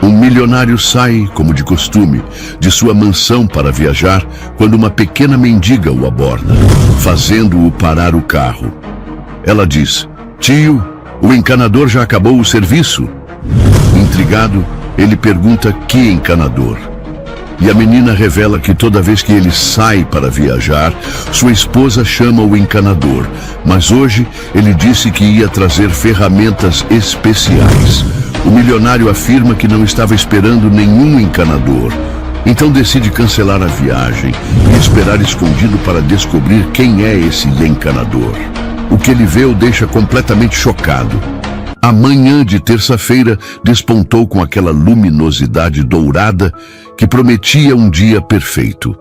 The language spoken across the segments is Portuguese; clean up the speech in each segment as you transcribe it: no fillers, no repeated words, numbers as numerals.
Um milionário sai, como de costume, de sua mansão para viajar quando uma pequena mendiga o aborda, fazendo-o parar o carro. Ela diz: "Tio, o encanador já acabou o serviço?" Intrigado, ele pergunta que encanador. E a menina revela que toda vez que ele sai para viajar, sua esposa chama o encanador, mas hoje ele disse que ia trazer ferramentas especiais. O milionário afirma que não estava esperando nenhum encanador, então decide cancelar a viagem e esperar escondido para descobrir quem é esse encanador. O que ele vê o deixa completamente chocado. A manhã de terça-feira despontou com aquela luminosidade dourada que prometia um dia perfeito.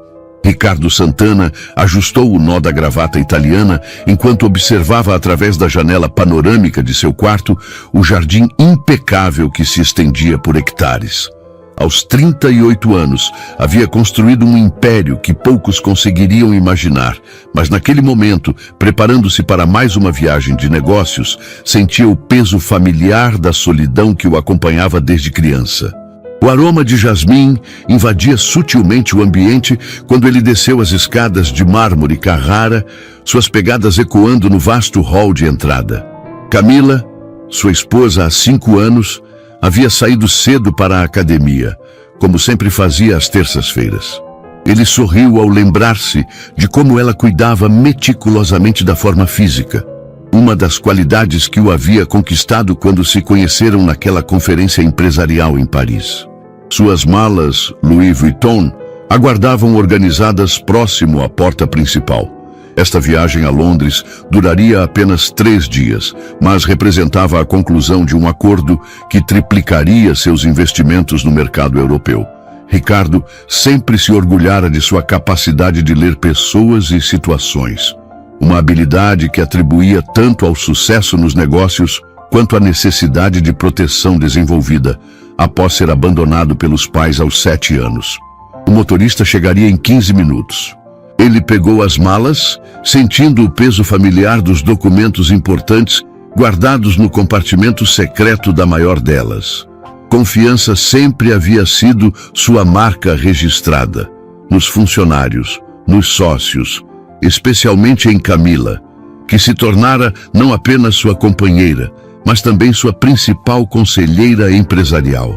Ricardo Santana ajustou o nó da gravata italiana enquanto observava através da janela panorâmica de seu quarto o jardim impecável que se estendia por hectares. Aos 38 anos, havia construído um império que poucos conseguiriam imaginar, mas naquele momento, preparando-se para mais uma viagem de negócios, sentia o peso familiar da solidão que o acompanhava desde criança. O aroma de jasmim invadia sutilmente o ambiente quando ele desceu as escadas de mármore Carrara, suas pegadas ecoando no vasto hall de entrada. Camila, sua esposa há 5 anos, havia saído cedo para a academia, como sempre fazia às terças-feiras. Ele sorriu ao lembrar-se de como ela cuidava meticulosamente da forma física, uma das qualidades que o havia conquistado quando se conheceram naquela conferência empresarial em Paris. Suas malas, Louis Vuitton, aguardavam organizadas próximo à porta principal. Esta viagem a Londres duraria apenas 3 dias, mas representava a conclusão de um acordo que triplicaria seus investimentos no mercado europeu. Ricardo sempre se orgulhara de sua capacidade de ler pessoas e situações, uma habilidade que atribuía tanto ao sucesso nos negócios quanto à necessidade de proteção desenvolvida após ser abandonado pelos pais aos 7 anos. O motorista chegaria em 15 minutos. Ele pegou as malas, sentindo o peso familiar dos documentos importantes guardados no compartimento secreto da maior delas. Confiança sempre havia sido sua marca registrada, nos funcionários, nos sócios, especialmente em Camila, que se tornara não apenas sua companheira, mas também sua principal conselheira empresarial.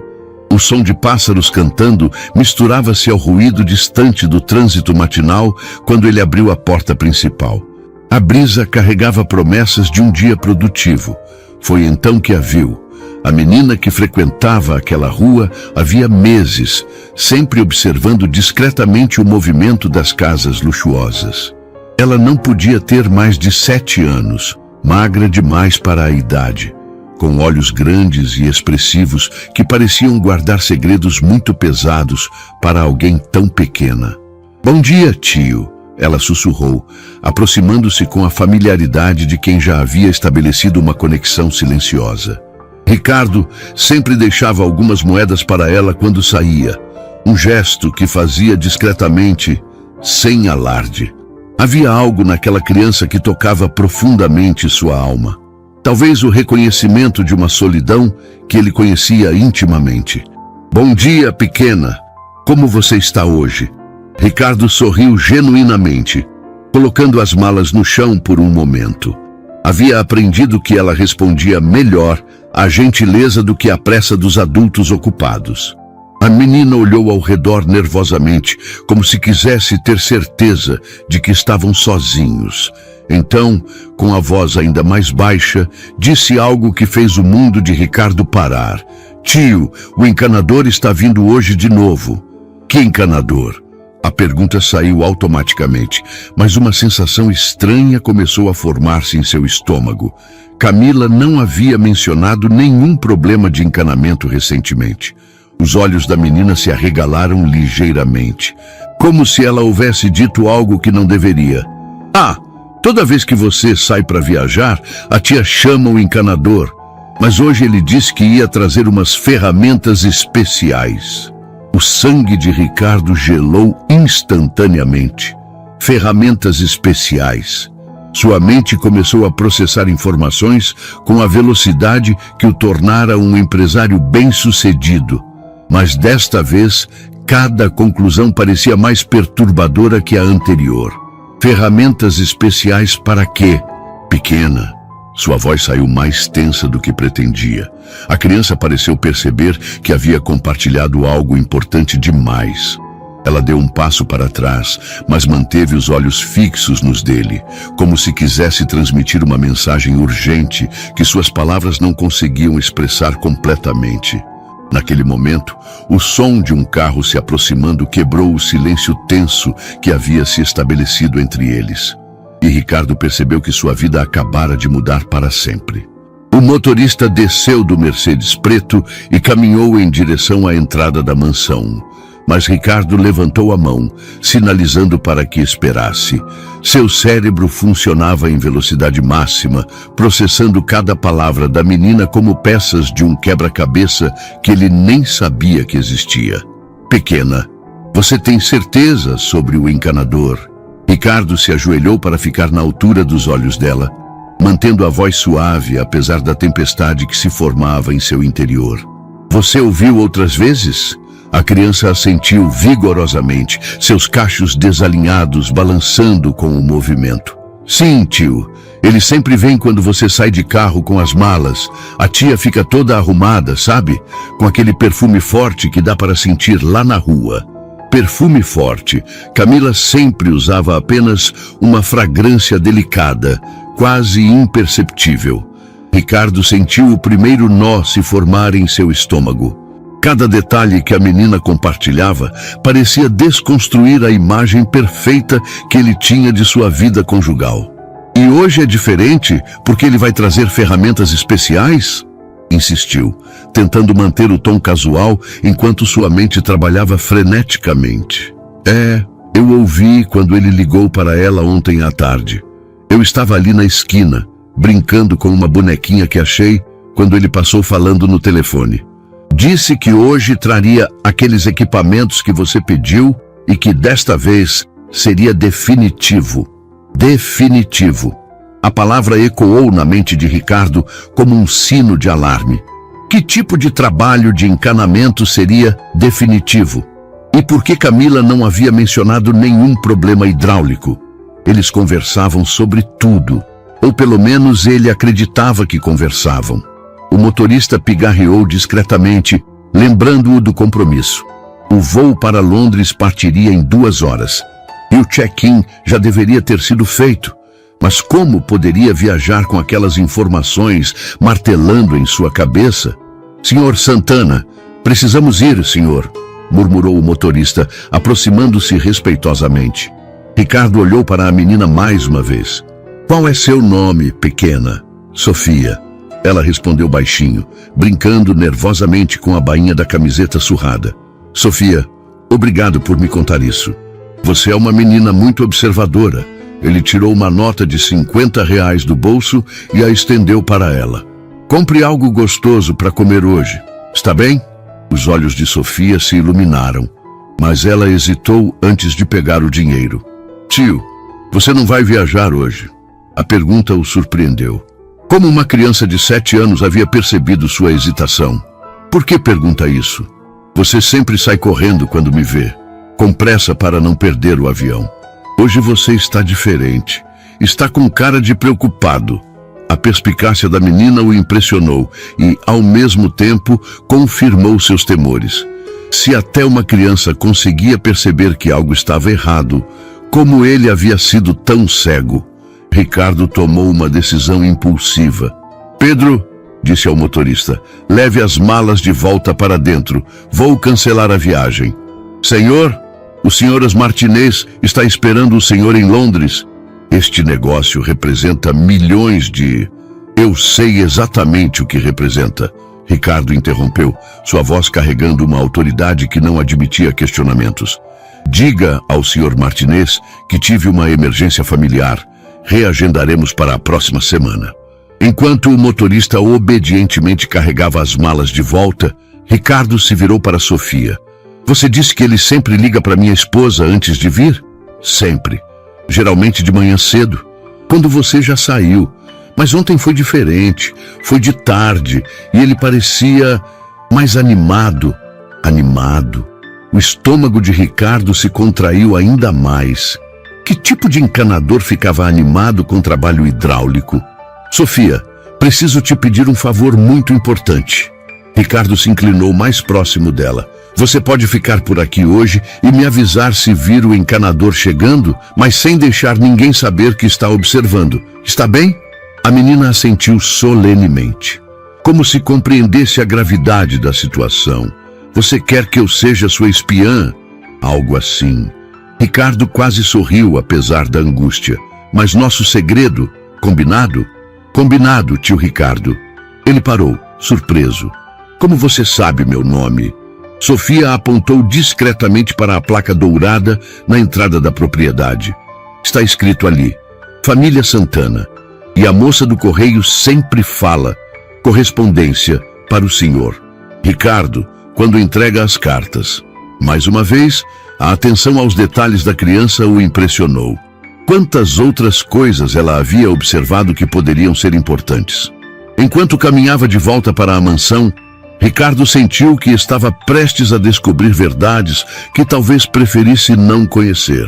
O som de pássaros cantando misturava-se ao ruído distante do trânsito matinal quando ele abriu a porta principal. A brisa carregava promessas de um dia produtivo. Foi então que a viu. A menina que frequentava aquela rua havia meses, sempre observando discretamente o movimento das casas luxuosas. Ela não podia ter mais de 7 anos, magra demais para a idade, com olhos grandes e expressivos que pareciam guardar segredos muito pesados para alguém tão pequena. "Bom dia, tio", ela sussurrou, aproximando-se com a familiaridade de quem já havia estabelecido uma conexão silenciosa. Ricardo sempre deixava algumas moedas para ela quando saía, um gesto que fazia discretamente, sem alarde. Havia algo naquela criança que tocava profundamente sua alma. Talvez o reconhecimento de uma solidão que ele conhecia intimamente. "Bom dia, pequena. Como você está hoje?" Ricardo sorriu genuinamente, colocando as malas no chão por um momento. Havia aprendido que ela respondia melhor à gentileza do que à pressa dos adultos ocupados. A menina olhou ao redor nervosamente, como se quisesse ter certeza de que estavam sozinhos. Então, com a voz ainda mais baixa, disse algo que fez o mundo de Ricardo parar. "Tio, o encanador está vindo hoje de novo." "Que encanador?" A pergunta saiu automaticamente, mas uma sensação estranha começou a formar-se em seu estômago. Camila não havia mencionado nenhum problema de encanamento recentemente. Os olhos da menina se arregalaram ligeiramente, como se ela houvesse dito algo que não deveria. "Ah, toda vez que você sai para viajar, a tia chama o encanador, mas hoje ele disse que ia trazer umas ferramentas especiais." O sangue de Ricardo gelou instantaneamente. Ferramentas especiais. Sua mente começou a processar informações com a velocidade que o tornara um empresário bem-sucedido. Mas desta vez, cada conclusão parecia mais perturbadora que a anterior. Ferramentas especiais para quê? Pequena. Sua voz saiu mais tensa do que pretendia. A criança pareceu perceber que havia compartilhado algo importante demais. Ela deu um passo para trás, mas manteve os olhos fixos nos dele, como se quisesse transmitir uma mensagem urgente que suas palavras não conseguiam expressar completamente. Naquele momento, o som de um carro se aproximando quebrou o silêncio tenso que havia se estabelecido entre eles. E Ricardo percebeu que sua vida acabara de mudar para sempre. O motorista desceu do Mercedes preto e caminhou em direção à entrada da mansão. Mas Ricardo levantou a mão, sinalizando para que esperasse. Seu cérebro funcionava em velocidade máxima, processando cada palavra da menina como peças de um quebra-cabeça que ele nem sabia que existia. Pequena, você tem certeza sobre o encanador? Ricardo se ajoelhou para ficar na altura dos olhos dela, mantendo a voz suave apesar da tempestade que se formava em seu interior. Você ouviu outras vezes? A criança assentiu vigorosamente, seus cachos desalinhados balançando com o movimento. Sim, tio. Ele sempre vem quando você sai de carro com as malas. A tia fica toda arrumada, sabe? Com aquele perfume forte que dá para sentir lá na rua. Perfume forte. Camila sempre usava apenas uma fragrância delicada, quase imperceptível. Ricardo sentiu o primeiro nó se formar em seu estômago. Cada detalhe que a menina compartilhava parecia desconstruir a imagem perfeita que ele tinha de sua vida conjugal. E hoje é diferente porque ele vai trazer ferramentas especiais? Insistiu, tentando manter o tom casual enquanto sua mente trabalhava freneticamente. Eu ouvi quando ele ligou para ela ontem à tarde. Eu estava ali na esquina, brincando com uma bonequinha que achei quando ele passou falando no telefone. Disse que hoje traria aqueles equipamentos que você pediu e que desta vez seria definitivo. Definitivo. A palavra ecoou na mente de Ricardo como um sino de alarme. Que tipo de trabalho de encanamento seria definitivo? E por que Camila não havia mencionado nenhum problema hidráulico? Eles conversavam sobre tudo, ou pelo menos ele acreditava que conversavam. O motorista pigarreou discretamente, lembrando-o do compromisso. O voo para Londres partiria em 2 horas, e o check-in já deveria ter sido feito. Mas como poderia viajar com aquelas informações martelando em sua cabeça? Senhor Santana, precisamos ir, senhor, murmurou o motorista, aproximando-se respeitosamente. Ricardo olhou para a menina mais uma vez. Qual é seu nome, pequena? Sofia. Ela respondeu baixinho, brincando nervosamente com a bainha da camiseta surrada. Sofia, obrigado por me contar isso. Você é uma menina muito observadora. Ele tirou uma nota de R$50 do bolso e a estendeu para ela. Compre algo gostoso para comer hoje. Está bem? Os olhos de Sofia se iluminaram, mas ela hesitou antes de pegar o dinheiro. Tio, você não vai viajar hoje? A pergunta o surpreendeu. Como uma criança de 7 anos havia percebido sua hesitação. Por que pergunta isso? Você sempre sai correndo quando me vê, com pressa para não perder o avião. Hoje você está diferente. Está com cara de preocupado. A perspicácia da menina o impressionou e, ao mesmo tempo, confirmou seus temores. Se até uma criança conseguia perceber que algo estava errado, como ele havia sido tão cego? Ricardo tomou uma decisão impulsiva. Pedro, disse ao motorista, leve as malas de volta para dentro. Vou cancelar a viagem. Senhor, o Sr. Martinez está esperando o senhor em Londres. Este negócio representa milhões de... Eu sei exatamente o que representa. Ricardo interrompeu, sua voz carregando uma autoridade que não admitia questionamentos. Diga ao Sr. Martinez que tive uma emergência familiar. Reagendaremos para a próxima semana. Enquanto o motorista obedientemente carregava as malas de volta, Ricardo se virou para Sofia. Você disse que ele sempre liga para minha esposa antes de vir? Sempre. Geralmente de manhã cedo, quando você já saiu. Mas ontem foi diferente. Foi de tarde e ele parecia mais animado. animado. O estômago de Ricardo se contraiu ainda mais. Que tipo de encanador ficava animado com trabalho hidráulico? Sofia, preciso te pedir um favor muito importante. Ricardo se inclinou mais próximo dela. Você pode ficar por aqui hoje e me avisar se vir o encanador chegando, mas sem deixar ninguém saber que está observando. Está bem? A menina assentiu solenemente, como se compreendesse a gravidade da situação. Você quer que eu seja sua espiã? Algo assim. Ricardo quase sorriu, apesar da angústia. Mas nosso segredo, combinado? Combinado, tio Ricardo. Ele parou, surpreso. Como você sabe meu nome? Sofia apontou discretamente para a placa dourada na entrada da propriedade. Está escrito ali, Família Santana. E a moça do correio sempre fala, correspondência para o senhor. Ricardo, quando entrega as cartas. Mais uma vez, a atenção aos detalhes da criança o impressionou. Quantas outras coisas ela havia observado que poderiam ser importantes. Enquanto caminhava de volta para a mansão, Ricardo sentiu que estava prestes a descobrir verdades que talvez preferisse não conhecer.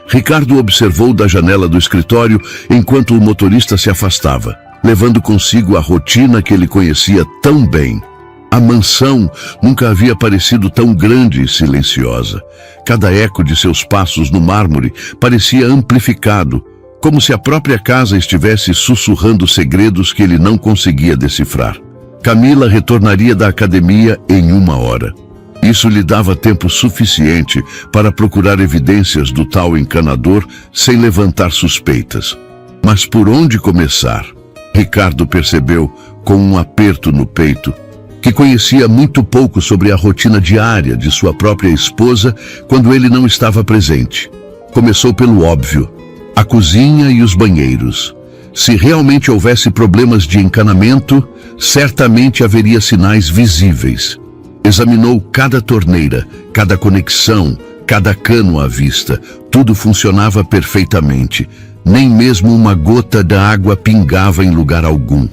Ricardo observou da janela do escritório enquanto o motorista se afastava, levando consigo a rotina que ele conhecia tão bem. A mansão nunca havia parecido tão grande e silenciosa. Cada eco de seus passos no mármore parecia amplificado, como se a própria casa estivesse sussurrando segredos que ele não conseguia decifrar. Camila retornaria da academia em 1 hora. Isso lhe dava tempo suficiente para procurar evidências do tal encanador sem levantar suspeitas. Mas por onde começar? Ricardo percebeu, com um aperto no peito, que conhecia muito pouco sobre a rotina diária de sua própria esposa quando ele não estava presente. Começou pelo óbvio, a cozinha e os banheiros. Se realmente houvesse problemas de encanamento, certamente haveria sinais visíveis. Examinou cada torneira, cada conexão, cada cano à vista. Tudo funcionava perfeitamente. Nem mesmo uma gota da água pingava em lugar algum.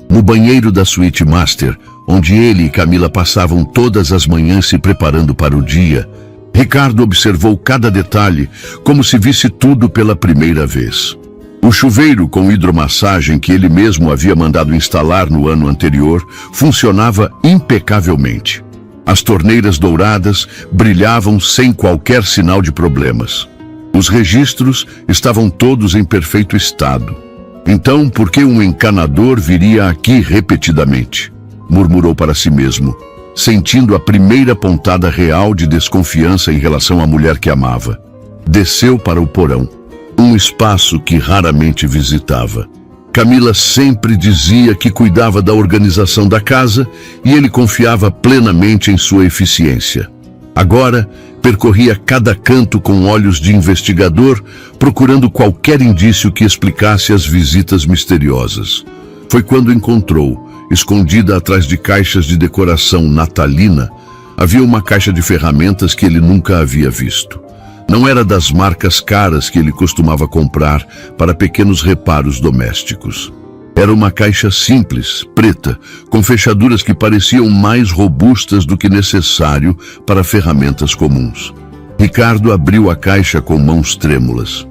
No banheiro da suíte master, onde ele e Camila passavam todas as manhãs se preparando para o dia, Ricardo observou cada detalhe como se visse tudo pela primeira vez. O chuveiro com hidromassagem que ele mesmo havia mandado instalar no ano anterior funcionava impecavelmente. As torneiras douradas brilhavam sem qualquer sinal de problemas. Os registros estavam todos em perfeito estado. Então, por que um encanador viria aqui repetidamente? Murmurou para si mesmo, sentindo a primeira pontada real de desconfiança em relação à mulher que amava. Desceu para o porão, um espaço que raramente visitava. Camila sempre dizia que cuidava da organização da casa e ele confiava plenamente em sua eficiência. Agora, percorria cada canto com olhos de investigador, procurando qualquer indício que explicasse as visitas misteriosas. Foi quando encontrou, escondida atrás de caixas de decoração natalina, havia uma caixa de ferramentas que ele nunca havia visto. Não era das marcas caras que ele costumava comprar para pequenos reparos domésticos. Era uma caixa simples, preta, com fechaduras que pareciam mais robustas do que necessário para ferramentas comuns. Ricardo abriu a caixa com mãos trêmulas.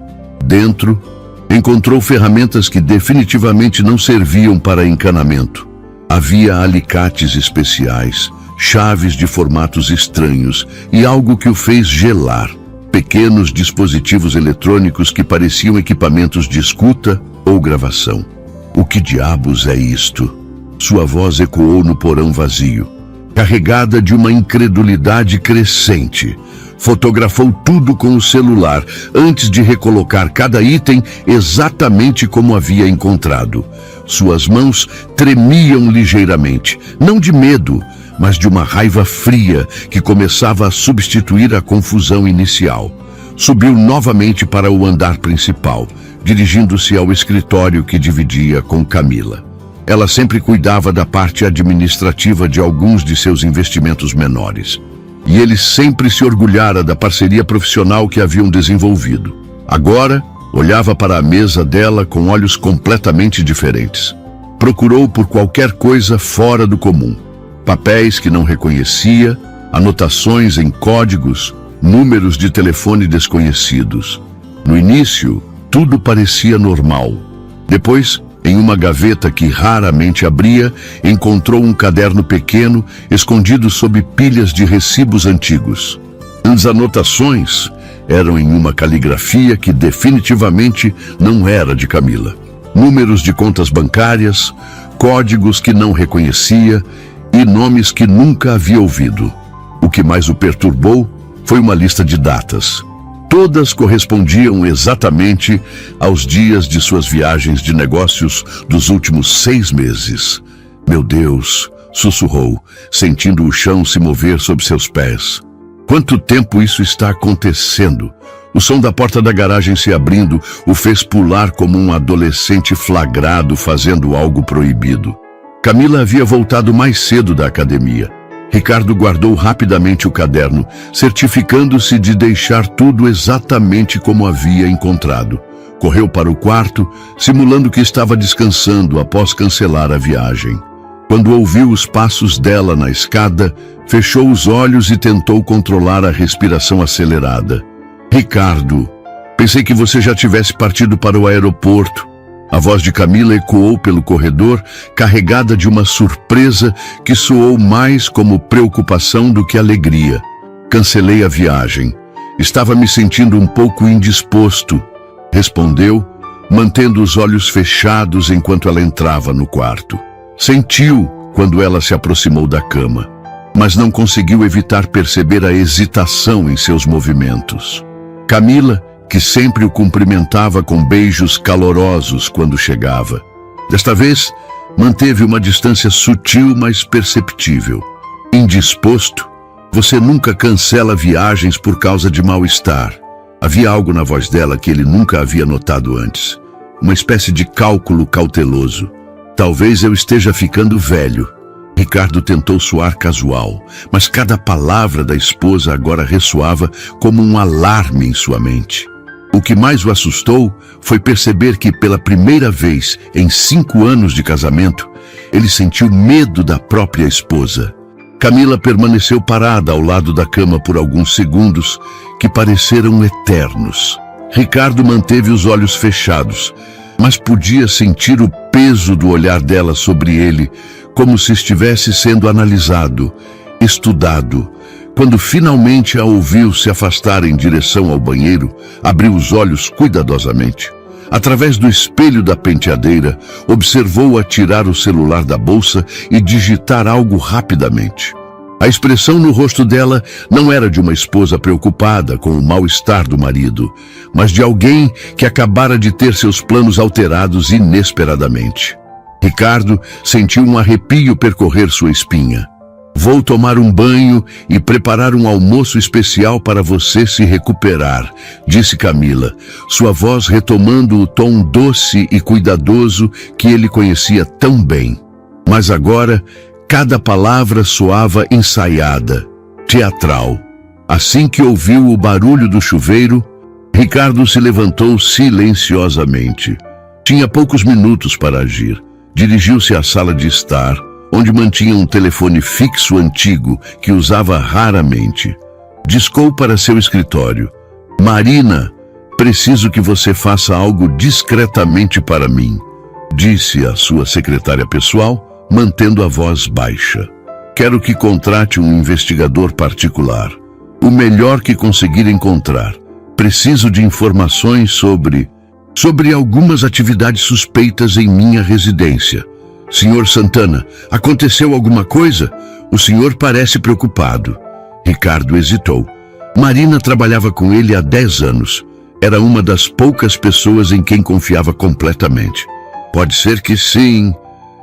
Dentro, encontrou ferramentas que definitivamente não serviam para encanamento. Havia alicates especiais, chaves de formatos estranhos e algo que o fez gelar. Pequenos dispositivos eletrônicos que pareciam equipamentos de escuta ou gravação. O que diabos é isto? Sua voz ecoou no porão vazio, carregada de uma incredulidade crescente. Fotografou tudo com o celular, antes de recolocar cada item exatamente como havia encontrado. Suas mãos tremiam ligeiramente, não de medo, mas de uma raiva fria que começava a substituir a confusão inicial. Subiu novamente para o andar principal, dirigindo-se ao escritório que dividia com Camila. Ela sempre cuidava da parte administrativa de alguns de seus investimentos menores. E ele sempre se orgulhara da parceria profissional que haviam desenvolvido. Agora, olhava para a mesa dela com olhos completamente diferentes. Procurou por qualquer coisa fora do comum. Papéis que não reconhecia, anotações em códigos, números de telefone desconhecidos. No início, tudo parecia normal. Depois, em uma gaveta que raramente abria, encontrou um caderno pequeno escondido sob pilhas de recibos antigos. As anotações eram em uma caligrafia que definitivamente não era de Camila. Números de contas bancárias, códigos que não reconhecia e nomes que nunca havia ouvido. O que mais o perturbou foi uma lista de datas. Todas correspondiam exatamente aos dias de suas viagens de negócios dos últimos 6 meses. Meu Deus, sussurrou, sentindo o chão se mover sob seus pés. Quanto tempo isso está acontecendo? O som da porta da garagem se abrindo o fez pular como um adolescente flagrado fazendo algo proibido. Camila havia voltado mais cedo da academia. Ricardo guardou rapidamente o caderno, certificando-se de deixar tudo exatamente como havia encontrado. Correu para o quarto, simulando que estava descansando após cancelar a viagem. Quando ouviu os passos dela na escada, fechou os olhos e tentou controlar a respiração acelerada. Ricardo, pensei que você já tivesse partido para o aeroporto. A voz de Camila ecoou pelo corredor, carregada de uma surpresa que soou mais como preocupação do que alegria. Cancelei a viagem. Estava me sentindo um pouco indisposto, respondeu, mantendo os olhos fechados enquanto ela entrava no quarto. Sentiu quando ela se aproximou da cama, mas não conseguiu evitar perceber a hesitação em seus movimentos. Camila, que sempre o cumprimentava com beijos calorosos quando chegava. Desta vez, manteve uma distância sutil, mas perceptível. Indisposto, você nunca cancela viagens por causa de mal-estar. Havia algo na voz dela que ele nunca havia notado antes. Uma espécie de cálculo cauteloso. Talvez eu esteja ficando velho. Ricardo tentou soar casual, mas cada palavra da esposa agora ressoava como um alarme em sua mente. O que mais o assustou foi perceber que, pela primeira vez em 5 anos de casamento, ele sentiu medo da própria esposa. Camila permaneceu parada ao lado da cama por alguns segundos, que pareceram eternos. Ricardo manteve os olhos fechados, mas podia sentir o peso do olhar dela sobre ele, como se estivesse sendo analisado, estudado. Quando finalmente a ouviu se afastar em direção ao banheiro, abriu os olhos cuidadosamente. Através do espelho da penteadeira, observou-a tirar o celular da bolsa e digitar algo rapidamente. A expressão no rosto dela não era de uma esposa preocupada com o mal-estar do marido, mas de alguém que acabara de ter seus planos alterados inesperadamente. Ricardo sentiu um arrepio percorrer sua espinha. Vou tomar um banho e preparar um almoço especial para você se recuperar, disse Camila, sua voz retomando o tom doce e cuidadoso que ele conhecia tão bem. Mas agora, cada palavra soava ensaiada, teatral. Assim que ouviu o barulho do chuveiro, Ricardo se levantou silenciosamente. Tinha poucos minutos para agir. Dirigiu-se à sala de estar, onde mantinha um telefone fixo antigo que usava raramente. Discou para seu escritório. Marina, preciso que você faça algo discretamente para mim, disse a sua secretária pessoal, mantendo a voz baixa. Quero que contrate um investigador particular. O melhor que conseguir encontrar. Preciso de informações sobre algumas atividades suspeitas em minha residência. Senhor Santana, aconteceu alguma coisa? O senhor parece preocupado. Ricardo hesitou. Marina trabalhava com ele há 10 anos. Era uma das poucas pessoas em quem confiava completamente. Pode ser que sim.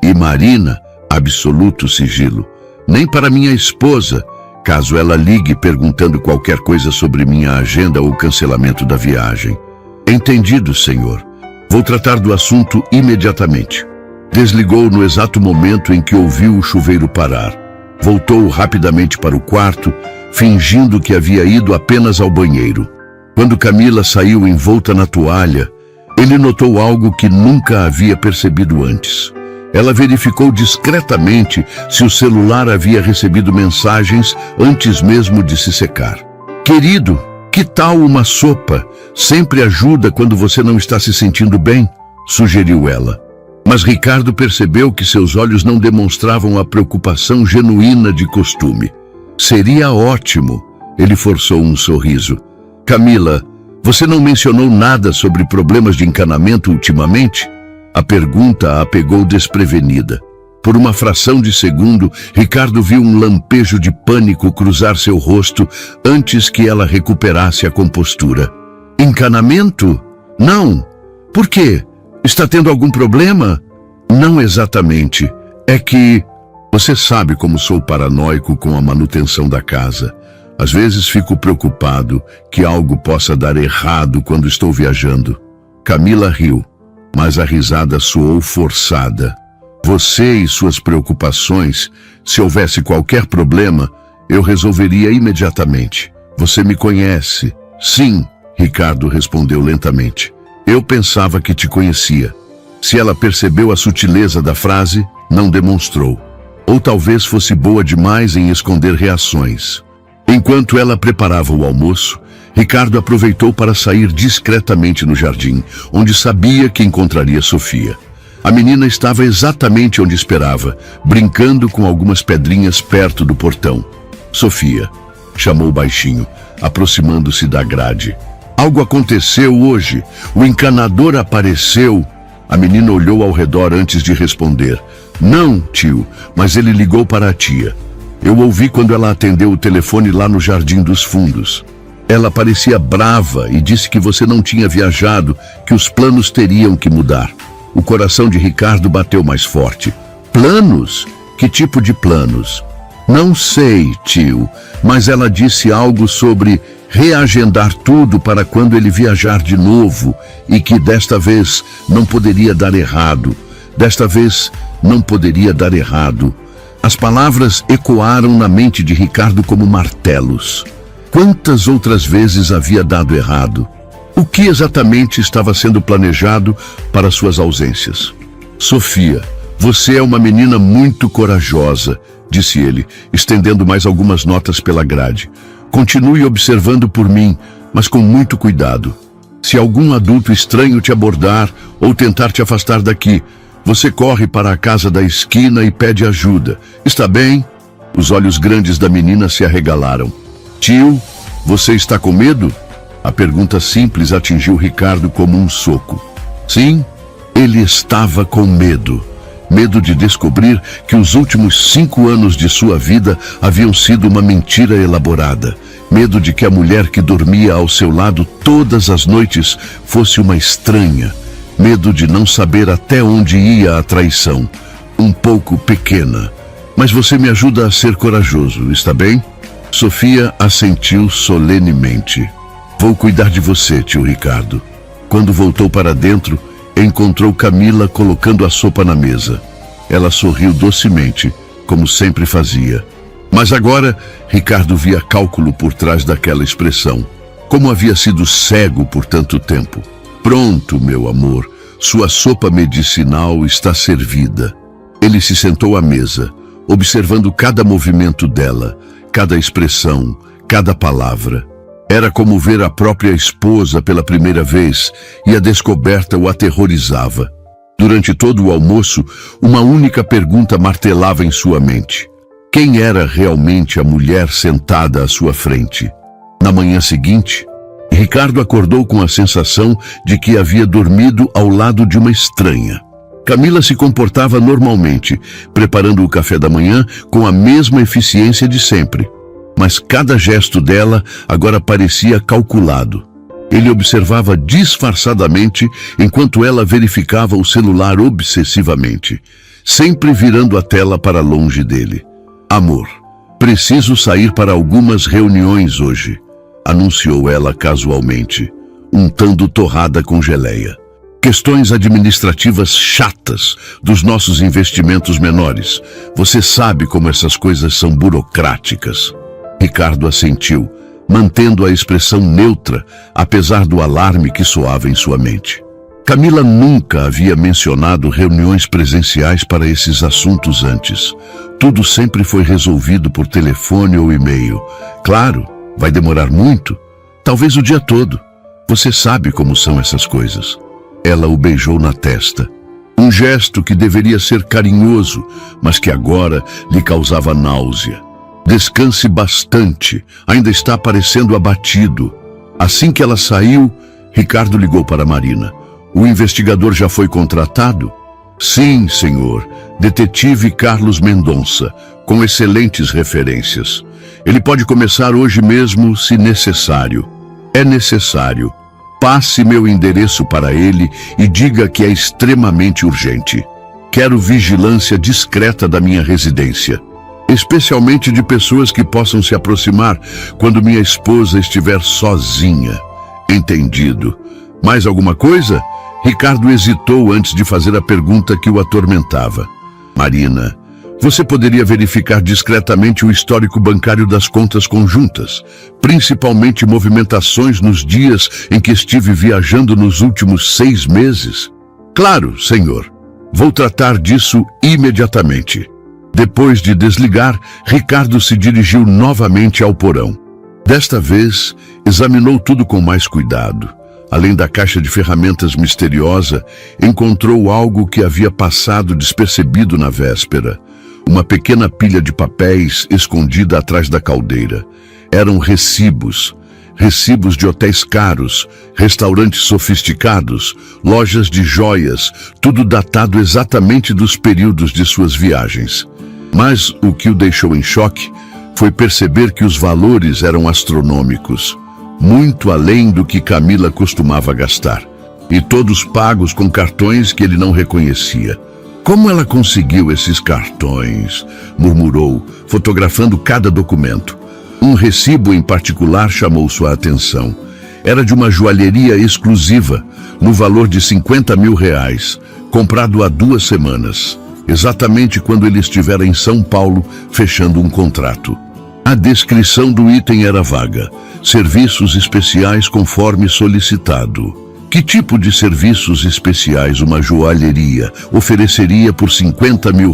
E Marina, absoluto sigilo. Nem para minha esposa, caso ela ligue perguntando qualquer coisa sobre minha agenda ou cancelamento da viagem. Entendido, senhor. Vou tratar do assunto imediatamente. Desligou no exato momento em que ouviu o chuveiro parar. Voltou rapidamente para o quarto, fingindo que havia ido apenas ao banheiro. Quando Camila saiu envolta na toalha, ele notou algo que nunca havia percebido antes. Ela verificou discretamente se o celular havia recebido mensagens antes mesmo de se secar. Querido, que tal uma sopa? Sempre ajuda quando você não está se sentindo bem, sugeriu ela. Mas Ricardo percebeu que seus olhos não demonstravam a preocupação genuína de costume. Seria ótimo, ele forçou um sorriso. Camila, você não mencionou nada sobre problemas de encanamento ultimamente? A pergunta a pegou desprevenida. Por uma fração de segundo, Ricardo viu um lampejo de pânico cruzar seu rosto antes que ela recuperasse a compostura. Encanamento? Não. Por quê? Está tendo algum problema? Não exatamente. É que... Você sabe como sou paranoico com a manutenção da casa. Às vezes fico preocupado que algo possa dar errado quando estou viajando. Camila riu, mas a risada soou forçada. Você e suas preocupações, se houvesse qualquer problema, eu resolveria imediatamente. Você me conhece. Sim, Ricardo respondeu lentamente. Eu pensava que te conhecia. Se ela percebeu a sutileza da frase, não demonstrou. Ou talvez fosse boa demais em esconder reações. Enquanto ela preparava o almoço, Ricardo aproveitou para sair discretamente no jardim, onde sabia que encontraria Sofia. A menina estava exatamente onde esperava, brincando com algumas pedrinhas perto do portão. Sofia, chamou baixinho, aproximando-se da grade. Algo aconteceu hoje. O encanador apareceu. A menina olhou ao redor antes de responder. Não, tio, mas ele ligou para a tia. Eu ouvi quando ela atendeu o telefone lá no Jardim dos Fundos. Ela parecia brava e disse que você não tinha viajado, que os planos teriam que mudar. O coração de Ricardo bateu mais forte. Planos? Que tipo de planos? Não sei, tio, mas ela disse algo sobre reagendar tudo para quando ele viajar de novo e que desta vez não poderia dar errado. Desta vez não poderia dar errado. As palavras ecoaram na mente de Ricardo como martelos. Quantas outras vezes havia dado errado? O que exatamente estava sendo planejado para suas ausências? Sofia, você é uma menina muito corajosa, disse ele, estendendo mais algumas notas pela grade. Continue observando por mim, mas com muito cuidado. Se algum adulto estranho te abordar ou tentar te afastar daqui, você corre para a casa da esquina e pede ajuda. Está bem? Os olhos grandes da menina se arregalaram. Tio, você está com medo? A pergunta simples atingiu Ricardo como um soco. Sim, ele estava com medo. Medo de descobrir que os últimos 5 anos de sua vida haviam sido uma mentira elaborada. Medo de que a mulher que dormia ao seu lado todas as noites fosse uma estranha. Medo de não saber até onde ia a traição. Um pouco pequena. Mas você me ajuda a ser corajoso, está bem? Sofia assentiu solenemente. Vou cuidar de você, tio Ricardo. Quando voltou para dentro, encontrou Camila colocando a sopa na mesa. Ela sorriu docemente, como sempre fazia. Mas agora, Ricardo via cálculo por trás daquela expressão. Como havia sido cego por tanto tempo. Pronto, meu amor, sua sopa medicinal está servida. Ele se sentou à mesa, observando cada movimento dela, cada expressão, cada palavra. Era como ver a própria esposa pela primeira vez e a descoberta o aterrorizava. Durante todo o almoço, uma única pergunta martelava em sua mente. Quem era realmente a mulher sentada à sua frente? Na manhã seguinte, Ricardo acordou com a sensação de que havia dormido ao lado de uma estranha. Camila se comportava normalmente, preparando o café da manhã com a mesma eficiência de sempre. Mas cada gesto dela agora parecia calculado. Ele observava disfarçadamente enquanto ela verificava o celular obsessivamente, sempre virando a tela para longe dele. Amor, preciso sair para algumas reuniões hoje, anunciou ela casualmente, untando torrada com geleia. Questões administrativas chatas dos nossos investimentos menores. Você sabe como essas coisas são burocráticas. Ricardo assentiu, mantendo a expressão neutra, apesar do alarme que soava em sua mente. Camila nunca havia mencionado reuniões presenciais para esses assuntos antes. Tudo sempre foi resolvido por telefone ou e-mail. Claro, vai demorar muito, talvez o dia todo. Você sabe como são essas coisas. Ela o beijou na testa. Um gesto que deveria ser carinhoso, mas que agora lhe causava náusea. Descanse bastante, ainda está parecendo abatido. Assim que ela saiu, Ricardo ligou para Marina. O investigador já foi contratado? Sim, senhor. Detetive Carlos Mendonça, com excelentes referências. Ele pode começar hoje mesmo, se necessário. É necessário. Passe meu endereço para ele e diga que é extremamente urgente. Quero vigilância discreta da minha residência, especialmente de pessoas que possam se aproximar quando minha esposa estiver sozinha. Entendido. Mais alguma coisa? Ricardo hesitou antes de fazer a pergunta que o atormentava. Marina, você poderia verificar discretamente o histórico bancário das contas conjuntas, principalmente movimentações nos dias em que estive viajando nos últimos 6 meses? Claro, senhor. Vou tratar disso imediatamente. Depois de desligar, Ricardo se dirigiu novamente ao porão. Desta vez, examinou tudo com mais cuidado. Além da caixa de ferramentas misteriosa, encontrou algo que havia passado despercebido na véspera. Uma pequena pilha de papéis escondida atrás da caldeira. Eram recibos de hotéis caros, restaurantes sofisticados, lojas de joias, tudo datado exatamente dos períodos de suas viagens. Mas o que o deixou em choque foi perceber que os valores eram astronômicos, muito além do que Camila costumava gastar, e todos pagos com cartões que ele não reconhecia. Como ela conseguiu esses cartões? Murmurou, fotografando cada documento. Um recibo em particular chamou sua atenção. Era de uma joalheria exclusiva, no valor de R$50 mil, comprado há 2 semanas, exatamente quando ele estivera em São Paulo fechando um contrato. A descrição do item era vaga. Serviços especiais conforme solicitado. Que tipo de serviços especiais uma joalheria ofereceria por R$50 mil?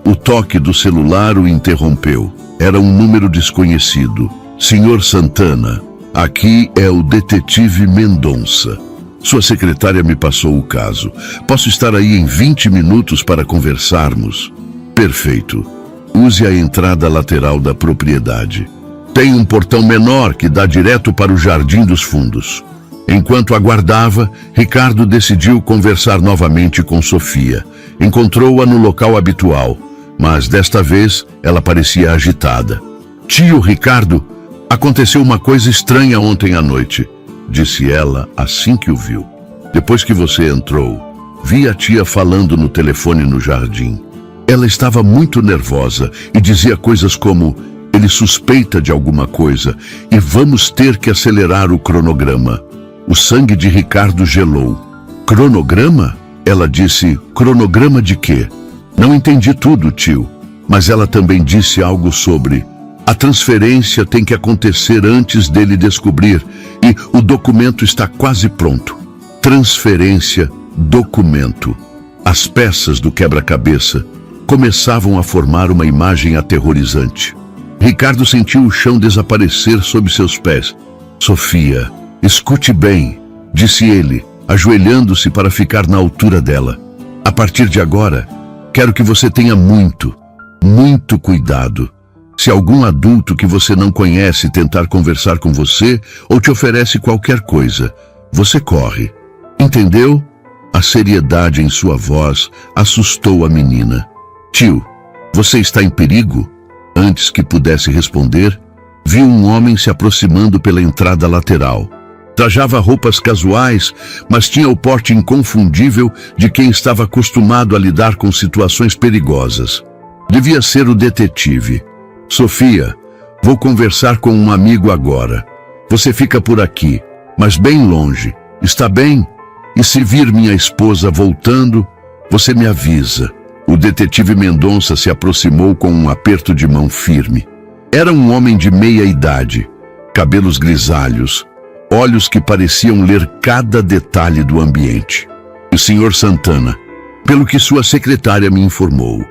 O toque do celular o interrompeu. Era um número desconhecido. Senhor Santana, aqui é o detetive Mendonça. Sua secretária me passou o caso. Posso estar aí em 20 minutos para conversarmos? Perfeito. Use a entrada lateral da propriedade. Tem um portão menor que dá direto para o Jardim dos Fundos. Enquanto aguardava, Ricardo decidiu conversar novamente com Sofia. Encontrou-a no local habitual, mas desta vez ela parecia agitada. Tio Ricardo, aconteceu uma coisa estranha ontem à noite, disse ela assim que o viu. Depois que você entrou, vi a tia falando no telefone no jardim. Ela estava muito nervosa e dizia coisas como: ele suspeita de alguma coisa e vamos ter que acelerar o cronograma. O sangue de Ricardo gelou. Cronograma? Ela disse, cronograma de quê? Não entendi tudo, tio. Mas ela também disse algo sobre: a transferência tem que acontecer antes dele descobrir e o documento está quase pronto. Transferência, documento. As peças do quebra-cabeça começavam a formar uma imagem aterrorizante. Ricardo sentiu o chão desaparecer sob seus pés. Sofia, escute bem, disse ele, ajoelhando-se para ficar na altura dela. A partir de agora, quero que você tenha muito cuidado. Se algum adulto que você não conhece tentar conversar com você ou te oferece qualquer coisa, você corre. Entendeu? A seriedade em sua voz assustou a menina. Tio, você está em perigo? Antes que pudesse responder, viu um homem se aproximando pela entrada lateral. Trajava roupas casuais, mas tinha o porte inconfundível de quem estava acostumado a lidar com situações perigosas. Devia ser o detetive. Sofia, vou conversar com um amigo agora. Você fica por aqui, mas bem longe. Está bem? E se vir minha esposa voltando, você me avisa. O detetive Mendonça se aproximou com um aperto de mão firme. Era um homem de meia idade, cabelos grisalhos, olhos que pareciam ler cada detalhe do ambiente. Sr. Santana, pelo que sua secretária me informou,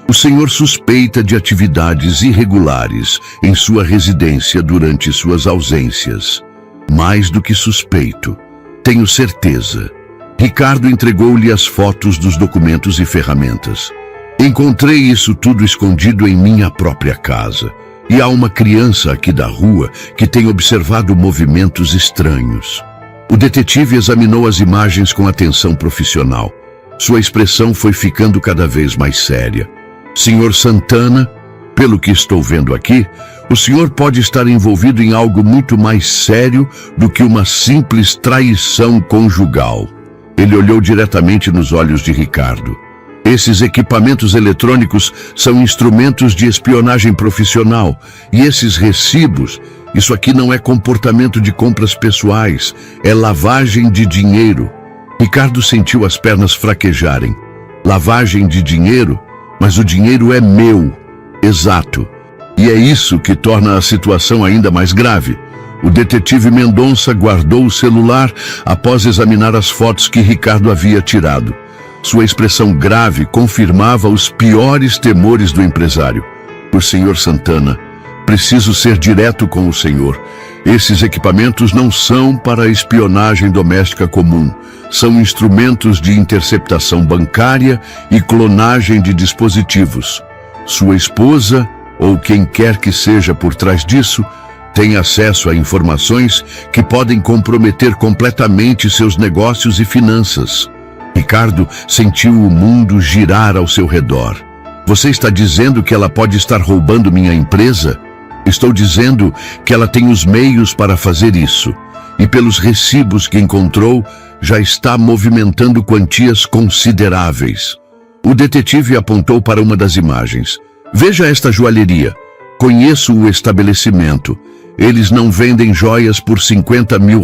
o senhor suspeita de atividades irregulares em sua residência durante suas ausências. Mais do que suspeito, tenho certeza. Ricardo entregou-lhe as fotos dos documentos e ferramentas. Encontrei isso tudo escondido em minha própria casa. E há uma criança aqui da rua que tem observado movimentos estranhos. O detetive examinou as imagens com atenção profissional. Sua expressão foi ficando cada vez mais séria. Sr. Santana, pelo que estou vendo aqui, o senhor pode estar envolvido em algo muito mais sério do que uma simples traição conjugal. Ele olhou diretamente nos olhos de Ricardo. Esses equipamentos eletrônicos são instrumentos de espionagem profissional. E esses recibos, isso aqui não é comportamento de compras pessoais, é lavagem de dinheiro. Ricardo sentiu as pernas fraquejarem. Lavagem de dinheiro? Mas o dinheiro é meu. Exato. E é isso que torna a situação ainda mais grave. O detetive Mendonça guardou o celular após examinar as fotos que Ricardo havia tirado. Sua expressão grave confirmava os piores temores do empresário. Por Sr. Santana, preciso ser direto com o senhor. Esses equipamentos não são para espionagem doméstica comum. São instrumentos de interceptação bancária e clonagem de dispositivos. Sua esposa, ou quem quer que seja por trás disso, tem acesso a informações que podem comprometer completamente seus negócios e finanças. Ricardo sentiu o mundo girar ao seu redor. Você está dizendo que ela pode estar roubando minha empresa? Estou dizendo que ela tem os meios para fazer isso. E pelos recibos que encontrou, já está movimentando quantias consideráveis. O detetive apontou para uma das imagens. Veja esta joalheria. Conheço o estabelecimento. Eles não vendem joias por R$50 mil.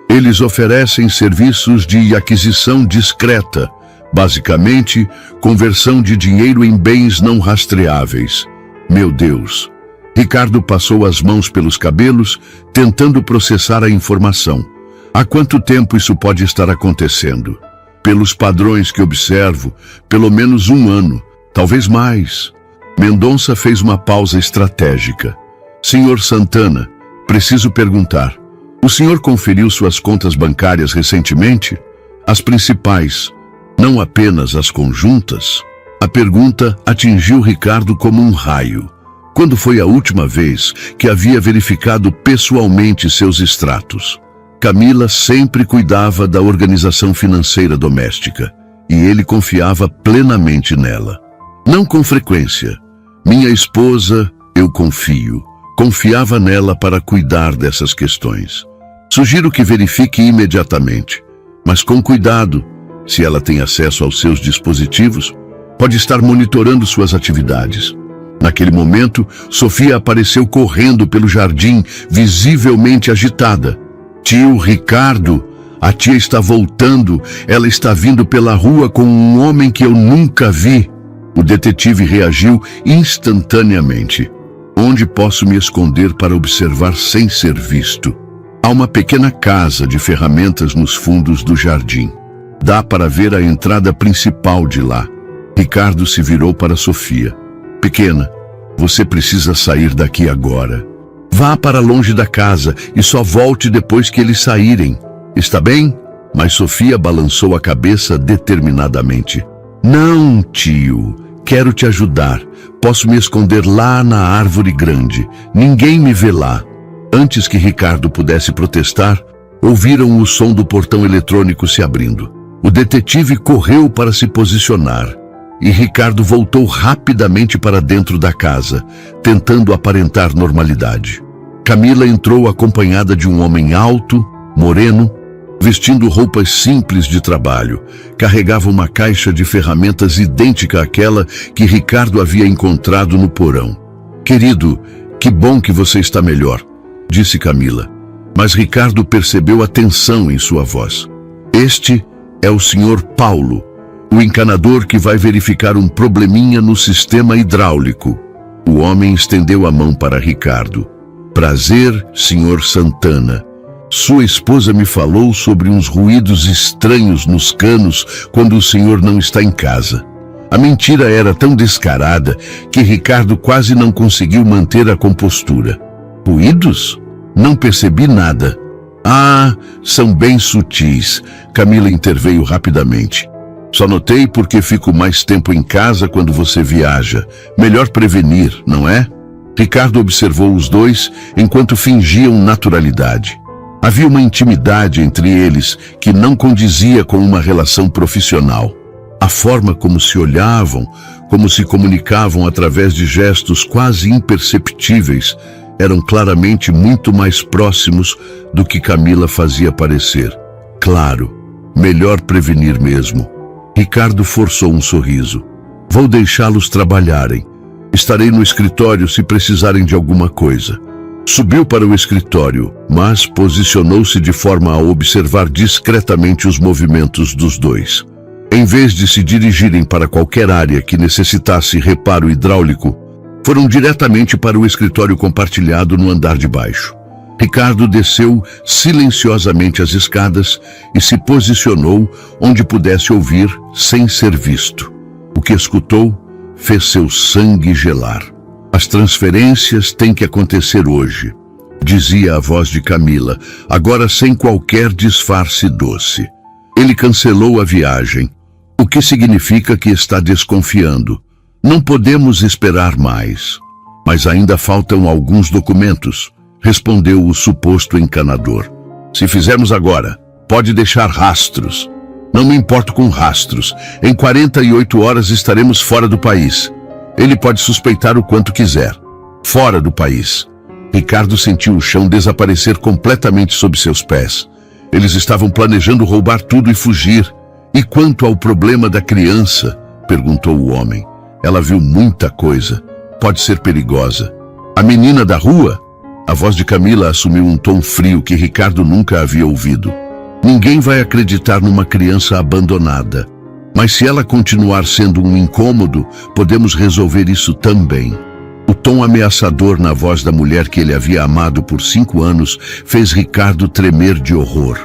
Eles oferecem serviços de aquisição discreta, basicamente, conversão de dinheiro em bens não rastreáveis. Meu Deus! Ricardo passou as mãos pelos cabelos, tentando processar a informação. Há quanto tempo isso pode estar acontecendo? Pelos padrões que observo, pelo menos 1 ano, talvez mais. Mendonça fez uma pausa estratégica. Sr. Santana, preciso perguntar. O senhor conferiu suas contas bancárias recentemente? As principais, não apenas as conjuntas? A pergunta atingiu Ricardo como um raio. Quando foi a última vez que havia verificado pessoalmente seus extratos? Camila sempre cuidava da organização financeira doméstica, e ele confiava plenamente nela. Não com frequência. Minha esposa, eu confio. Confiava nela para cuidar dessas questões. Sugiro que verifique imediatamente, mas com cuidado. Se ela tem acesso aos seus dispositivos, pode estar monitorando suas atividades. Naquele momento, Sofia apareceu correndo pelo jardim, visivelmente agitada. Tio Ricardo, a tia está voltando. Ela está vindo pela rua com um homem que eu nunca vi. O detetive reagiu instantaneamente. Onde posso me esconder para observar sem ser visto? Há uma pequena casa de ferramentas nos fundos do jardim. Dá para ver a entrada principal de lá. Ricardo se virou para Sofia. Pequena, você precisa sair daqui agora. Vá para longe da casa e só volte depois que eles saírem. Está bem? Mas Sofia balançou a cabeça determinadamente. Não, tio. Quero te ajudar. Posso me esconder lá na árvore grande. Ninguém me vê lá. Antes que Ricardo pudesse protestar, ouviram o som do portão eletrônico se abrindo. O detetive correu para se posicionar, e Ricardo voltou rapidamente para dentro da casa, tentando aparentar normalidade. Camila entrou acompanhada de um homem alto, moreno, vestindo roupas simples de trabalho. Carregava uma caixa de ferramentas idêntica àquela que Ricardo havia encontrado no porão. Querido, que bom que você está melhor, disse Camila. Mas Ricardo percebeu a tensão em sua voz. Este é o Sr. Paulo, o encanador que vai verificar um probleminha no sistema hidráulico. O homem estendeu a mão para Ricardo. Prazer, Sr. Santana. Sua esposa me falou sobre uns ruídos estranhos nos canos quando o senhor não está em casa. A mentira era tão descarada que Ricardo quase não conseguiu manter a compostura. Ruídos? Não percebi nada. Ah, são bem sutis. Camila interveio rapidamente. Só notei porque fico mais tempo em casa quando você viaja. Melhor prevenir, não é? Ricardo observou os dois enquanto fingiam naturalidade. Havia uma intimidade entre eles que não condizia com uma relação profissional. A forma como se olhavam, como se comunicavam através de gestos quase imperceptíveis, eram claramente muito mais próximos do que Camila fazia parecer. Claro, melhor prevenir mesmo. Ricardo forçou um sorriso. Vou deixá-los trabalharem. Estarei no escritório se precisarem de alguma coisa. Subiu para o escritório, mas posicionou-se de forma a observar discretamente os movimentos dos dois. Em vez de se dirigirem para qualquer área que necessitasse reparo hidráulico, foram diretamente para o escritório compartilhado no andar de baixo. Ricardo desceu silenciosamente as escadas e se posicionou onde pudesse ouvir sem ser visto. O que escutou fez seu sangue gelar. As transferências têm que acontecer hoje, dizia a voz de Camila, agora sem qualquer disfarce doce. Ele cancelou a viagem, o que significa que está desconfiando. Não podemos esperar mais. Mas ainda faltam alguns documentos, respondeu o suposto encanador. Se fizermos agora, pode deixar rastros. Não me importo com rastros. Em 48 horas estaremos fora do país. Ele pode suspeitar o quanto quiser. Fora do país. Ricardo sentiu o chão desaparecer completamente sob seus pés. Eles estavam planejando roubar tudo e fugir. E quanto ao problema da criança? Perguntou o homem. Ela viu muita coisa. Pode ser perigosa. A menina da rua? A voz de Camila assumiu um tom frio que Ricardo nunca havia ouvido. Ninguém vai acreditar numa criança abandonada. Mas se ela continuar sendo um incômodo, podemos resolver isso também. O tom ameaçador na voz da mulher que ele havia amado por 5 anos fez Ricardo tremer de horror.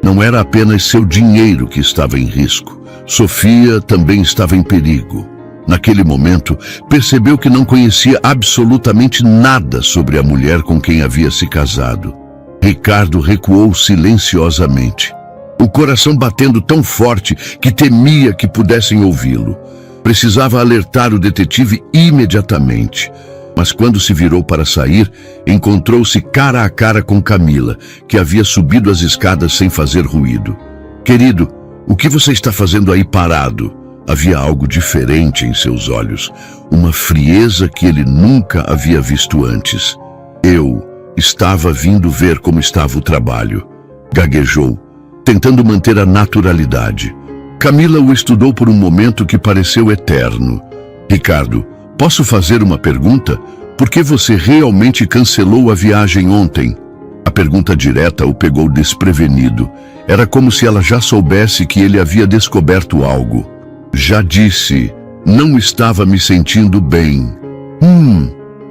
Não era apenas seu dinheiro que estava em risco. Sofia também estava em perigo. Naquele momento, percebeu que não conhecia absolutamente nada sobre a mulher com quem havia se casado. Ricardo recuou silenciosamente, o coração batendo tão forte que temia que pudessem ouvi-lo. Precisava alertar o detetive imediatamente, mas quando se virou para sair, encontrou-se cara a cara com Camila, que havia subido as escadas sem fazer ruído. Querido, o que você está fazendo aí parado? Havia algo diferente em seus olhos, uma frieza que ele nunca havia visto antes. Eu estava vindo ver como estava o trabalho. Gaguejou, tentando manter a naturalidade. Camila o estudou por um momento que pareceu eterno. Ricardo, posso fazer uma pergunta? Por que você realmente cancelou a viagem ontem? A pergunta direta o pegou desprevenido. Era como se ela já soubesse que ele havia descoberto algo. Já disse, não estava me sentindo bem.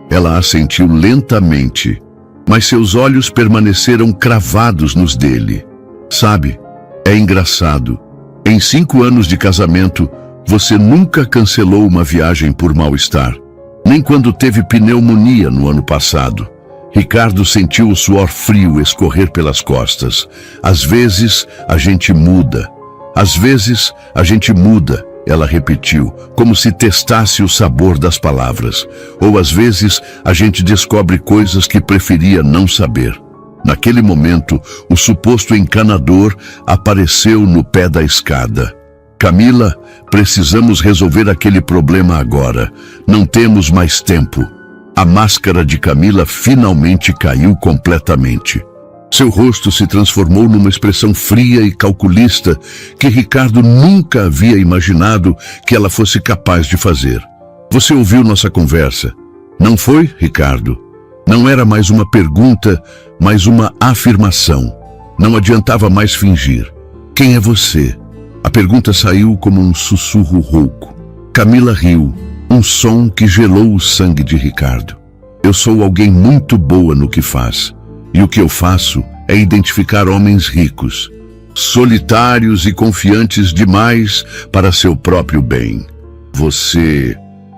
Ela assentiu lentamente, mas seus olhos permaneceram cravados nos dele. Sabe, é engraçado. Em 5 anos de casamento, você nunca cancelou uma viagem por mal-estar. Nem quando teve pneumonia no ano passado. Ricardo sentiu o suor frio escorrer pelas costas. Às vezes, a gente muda. Às vezes, a gente muda. Ela repetiu, como se testasse o sabor das palavras. Ou às vezes, a gente descobre coisas que preferia não saber. Naquele momento, o suposto encanador apareceu no pé da escada. Camila, precisamos resolver aquele problema agora. Não temos mais tempo. A máscara de Camila finalmente caiu completamente. Seu rosto se transformou numa expressão fria e calculista que Ricardo nunca havia imaginado que ela fosse capaz de fazer. Você ouviu nossa conversa? Não foi, Ricardo? Não era mais uma pergunta, mas uma afirmação. Não adiantava mais fingir. Quem é você? A pergunta saiu como um sussurro rouco. Camila riu, um som que gelou o sangue de Ricardo. Eu sou alguém muito boa no que faz. E o que eu faço é identificar homens ricos, solitários e confiantes demais para seu próprio bem.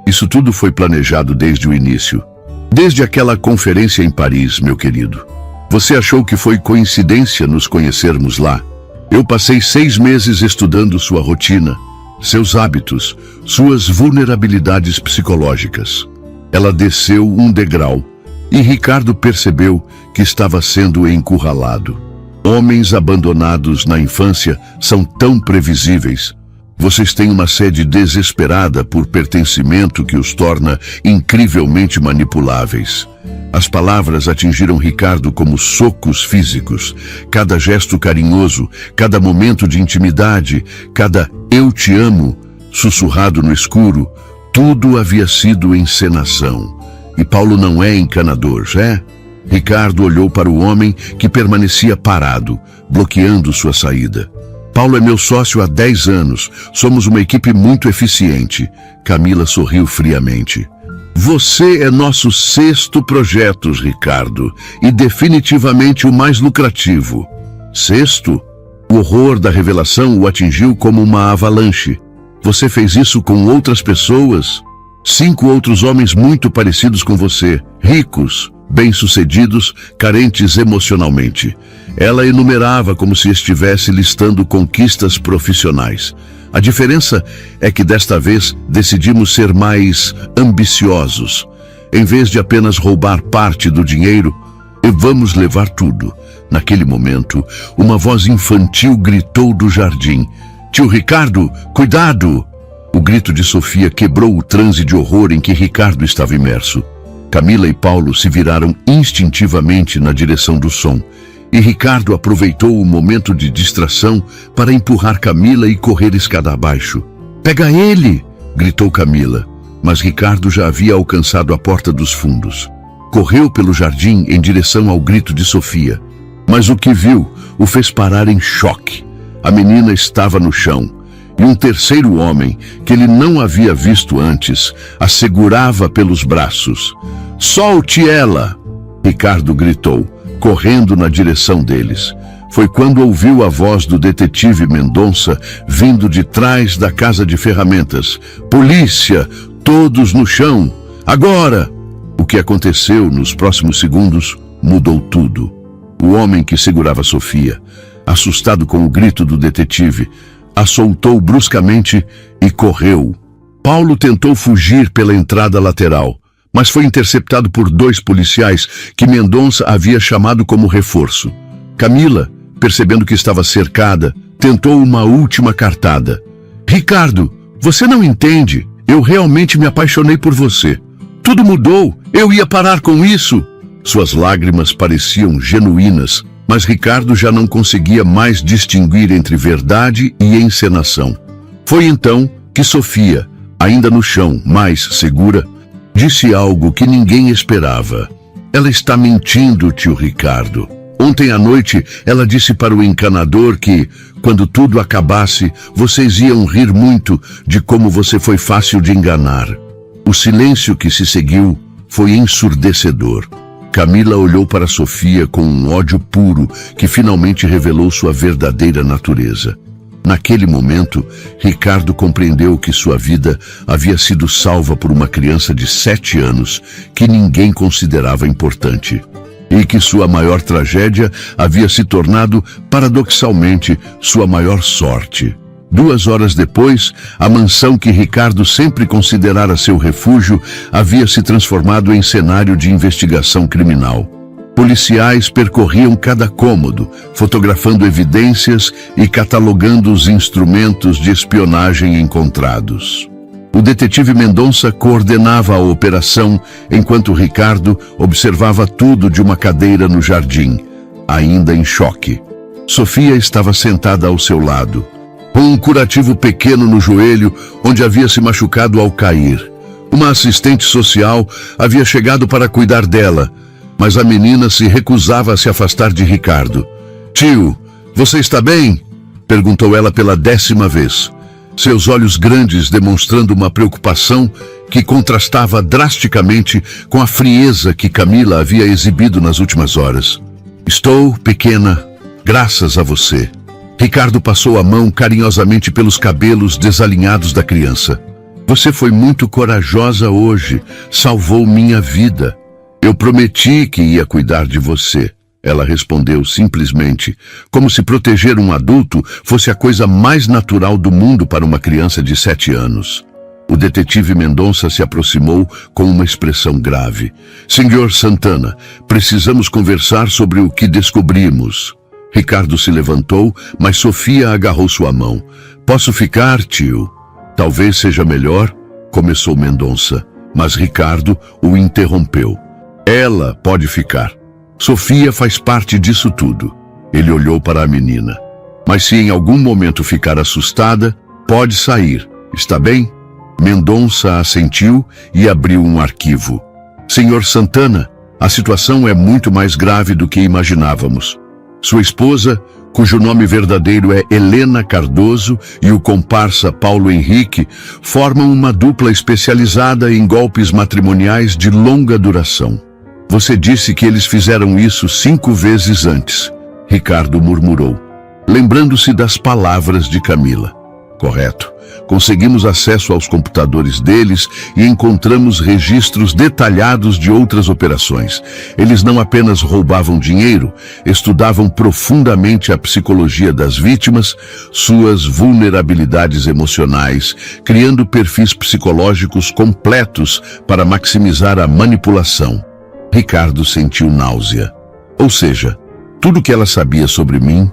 Isso tudo foi planejado desde o início. Desde aquela conferência em Paris, meu querido. Você achou que foi coincidência nos conhecermos lá? Eu passei 6 meses estudando sua rotina, seus hábitos, suas vulnerabilidades psicológicas. Ela desceu um degrau e Ricardo percebeu que estava sendo encurralado. Homens abandonados na infância são tão previsíveis. Vocês têm uma sede desesperada por pertencimento que os torna incrivelmente manipuláveis. As palavras atingiram Ricardo como socos físicos. Cada gesto carinhoso, cada momento de intimidade, cada "eu te amo", sussurrado no escuro, tudo havia sido encenação. E Paulo não é encanador, é? Ricardo olhou para o homem que permanecia parado, bloqueando sua saída. Paulo é meu sócio há 10 anos. Somos uma equipe muito eficiente. Camila sorriu friamente. Você é nosso 6º projeto, Ricardo, e definitivamente o mais lucrativo. 6º? O horror da revelação o atingiu como uma avalanche. Você fez isso com outras pessoas? 5 outros homens muito parecidos com você, ricos, bem-sucedidos, carentes emocionalmente. Ela enumerava como se estivesse listando conquistas profissionais. A diferença é que desta vez decidimos ser mais ambiciosos. Em vez de apenas roubar parte do dinheiro, vamos levar tudo. Naquele momento, uma voz infantil gritou do jardim. Tio Ricardo, cuidado! O grito de Sofia quebrou o transe de horror em que Ricardo estava imerso. Camila e Paulo se viraram instintivamente na direção do som, e Ricardo aproveitou o momento de distração para empurrar Camila e correr escada abaixo. Pega ele! Gritou Camila, mas Ricardo já havia alcançado a porta dos fundos. Correu pelo jardim em direção ao grito de Sofia, mas o que viu o fez parar em choque. A menina estava no chão, e um terceiro homem, que ele não havia visto antes, a segurava pelos braços. Solte ela! Ricardo gritou, correndo na direção deles. Foi quando ouviu a voz do detetive Mendonça vindo de trás da casa de ferramentas. Polícia! Todos no chão! Agora! O que aconteceu nos próximos segundos mudou tudo. O homem que segurava Sofia, assustado com o grito do detetive, a soltou bruscamente e correu. Paulo tentou fugir pela entrada lateral, mas foi interceptado por 2 policiais que Mendonça havia chamado como reforço. Camila, percebendo que estava cercada, tentou uma última cartada. Ricardo, você não entende. Eu realmente me apaixonei por você. Tudo mudou. Eu ia parar com isso. Suas lágrimas pareciam genuínas, mas Ricardo já não conseguia mais distinguir entre verdade e encenação. Foi então que Sofia, ainda no chão, mais segura, disse algo que ninguém esperava. Ela está mentindo, tio Ricardo. Ontem à noite, ela disse para o encanador que, quando tudo acabasse, vocês iam rir muito de como você foi fácil de enganar. O silêncio que se seguiu foi ensurdecedor. Camila olhou para Sofia com um ódio puro que finalmente revelou sua verdadeira natureza. Naquele momento, Ricardo compreendeu que sua vida havia sido salva por uma criança de 7 anos que ninguém considerava importante. E que sua maior tragédia havia se tornado, paradoxalmente, sua maior sorte. 2 horas depois, a mansão que Ricardo sempre considerara seu refúgio havia se transformado em cenário de investigação criminal. Policiais percorriam cada cômodo, fotografando evidências e catalogando os instrumentos de espionagem encontrados. O detetive Mendonça coordenava a operação, enquanto Ricardo observava tudo de uma cadeira no jardim, ainda em choque. Sofia estava sentada ao seu lado, com um curativo pequeno no joelho, onde havia se machucado ao cair. Uma assistente social havia chegado para cuidar dela, mas a menina se recusava a se afastar de Ricardo. Tio, você está bem? Perguntou ela pela 10ª vez. Seus olhos grandes demonstrando uma preocupação que contrastava drasticamente com a frieza que Camila havia exibido nas últimas horas. Estou, pequena, graças a você. Ricardo passou a mão carinhosamente pelos cabelos desalinhados da criança. Você foi muito corajosa hoje, salvou minha vida. Eu prometi que ia cuidar de você. Ela respondeu simplesmente, como se proteger um adulto fosse a coisa mais natural do mundo para uma criança de 7 anos. O detetive Mendonça se aproximou com uma expressão grave. Senhor Santana, precisamos conversar sobre o que descobrimos. Ricardo se levantou, mas Sofia agarrou sua mão. Posso ficar, tio? Talvez seja melhor, começou Mendonça, mas Ricardo o interrompeu. Ela pode ficar. Sofia faz parte disso tudo. Ele olhou para a menina. Mas se em algum momento ficar assustada, pode sair, está bem? Mendonça assentiu e abriu um arquivo. Senhor Santana, a situação é muito mais grave do que imaginávamos. Sua esposa, cujo nome verdadeiro é Helena Cardoso, e o comparsa Paulo Henrique, formam uma dupla especializada em golpes matrimoniais de longa duração. Você disse que eles fizeram isso 5 vezes antes, Ricardo murmurou, lembrando-se das palavras de Camila. Correto. Conseguimos acesso aos computadores deles e encontramos registros detalhados de outras operações. Eles não apenas roubavam dinheiro, estudavam profundamente a psicologia das vítimas, suas vulnerabilidades emocionais, criando perfis psicológicos completos para maximizar a manipulação. Ricardo sentiu náusea. Ou seja, tudo que ela sabia sobre mim,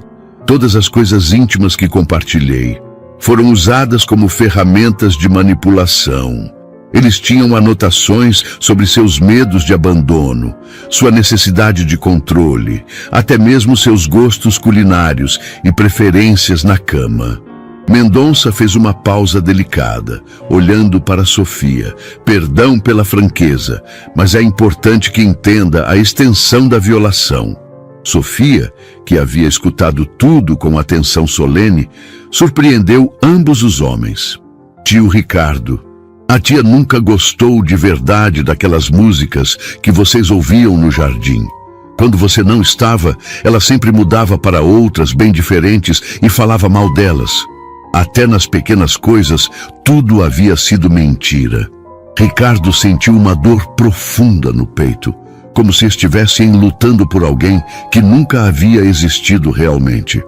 todas as coisas íntimas que compartilhei, foram usadas como ferramentas de manipulação. Eles tinham anotações sobre seus medos de abandono, sua necessidade de controle, até mesmo seus gostos culinários e preferências na cama. Mendonça fez uma pausa delicada, olhando para Sofia. Perdão pela franqueza, mas é importante que entenda a extensão da violação. Sofia, que havia escutado tudo com atenção solene, surpreendeu ambos os homens. Tio Ricardo, a tia nunca gostou de verdade daquelas músicas que vocês ouviam no jardim. Quando você não estava, ela sempre mudava para outras bem diferentes e falava mal delas. Até nas pequenas coisas, tudo havia sido mentira. Ricardo sentiu uma dor profunda no peito, como se estivessem lutando por alguém que nunca havia existido realmente.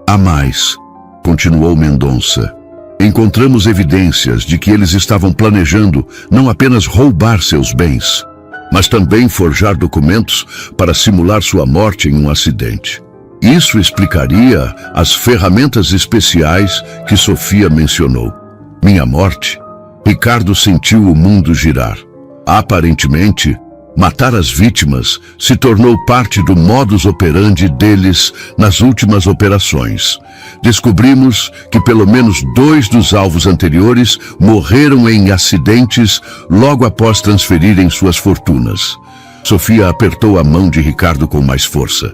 Há mais, continuou Mendonça. Encontramos evidências de que eles estavam planejando não apenas roubar seus bens, mas também forjar documentos para simular sua morte em um acidente. Isso explicaria as ferramentas especiais que Sofia mencionou. Minha morte? Ricardo sentiu o mundo girar. Aparentemente, matar as vítimas se tornou parte do modus operandi deles nas últimas operações. Descobrimos que pelo menos 2 dos alvos anteriores morreram em acidentes logo após transferirem suas fortunas. Sofia apertou a mão de Ricardo com mais força.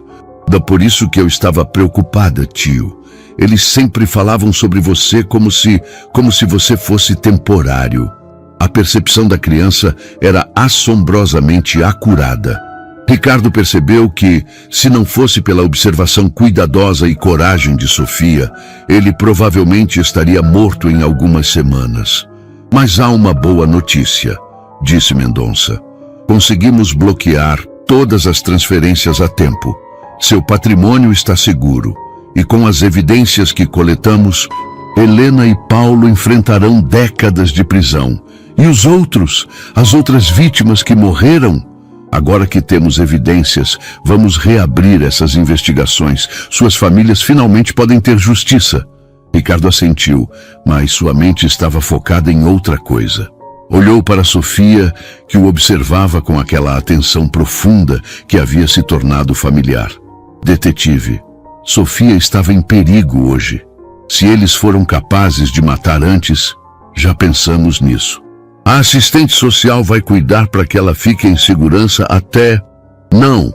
Por isso que eu estava preocupada, tio. Eles sempre falavam sobre você como se você fosse temporário. A percepção da criança era assombrosamente acurada. Ricardo percebeu que, se não fosse pela observação cuidadosa e coragem de Sofia, ele provavelmente estaria morto em algumas semanas. Mas há uma boa notícia, disse Mendonça. Conseguimos bloquear todas as transferências a tempo. Seu patrimônio está seguro, e com as evidências que coletamos, Helena e Paulo enfrentarão décadas de prisão. E os outros, as outras vítimas que morreram? Agora que temos evidências, vamos reabrir essas investigações. Suas famílias finalmente podem ter justiça. Ricardo assentiu, mas sua mente estava focada em outra coisa. Olhou para Sofia, que o observava com aquela atenção profunda que havia se tornado familiar. Detetive, Sofia estava em perigo hoje. Se eles foram capazes de matar antes, já pensamos nisso. A assistente social vai cuidar para que ela fique em segurança até... Não.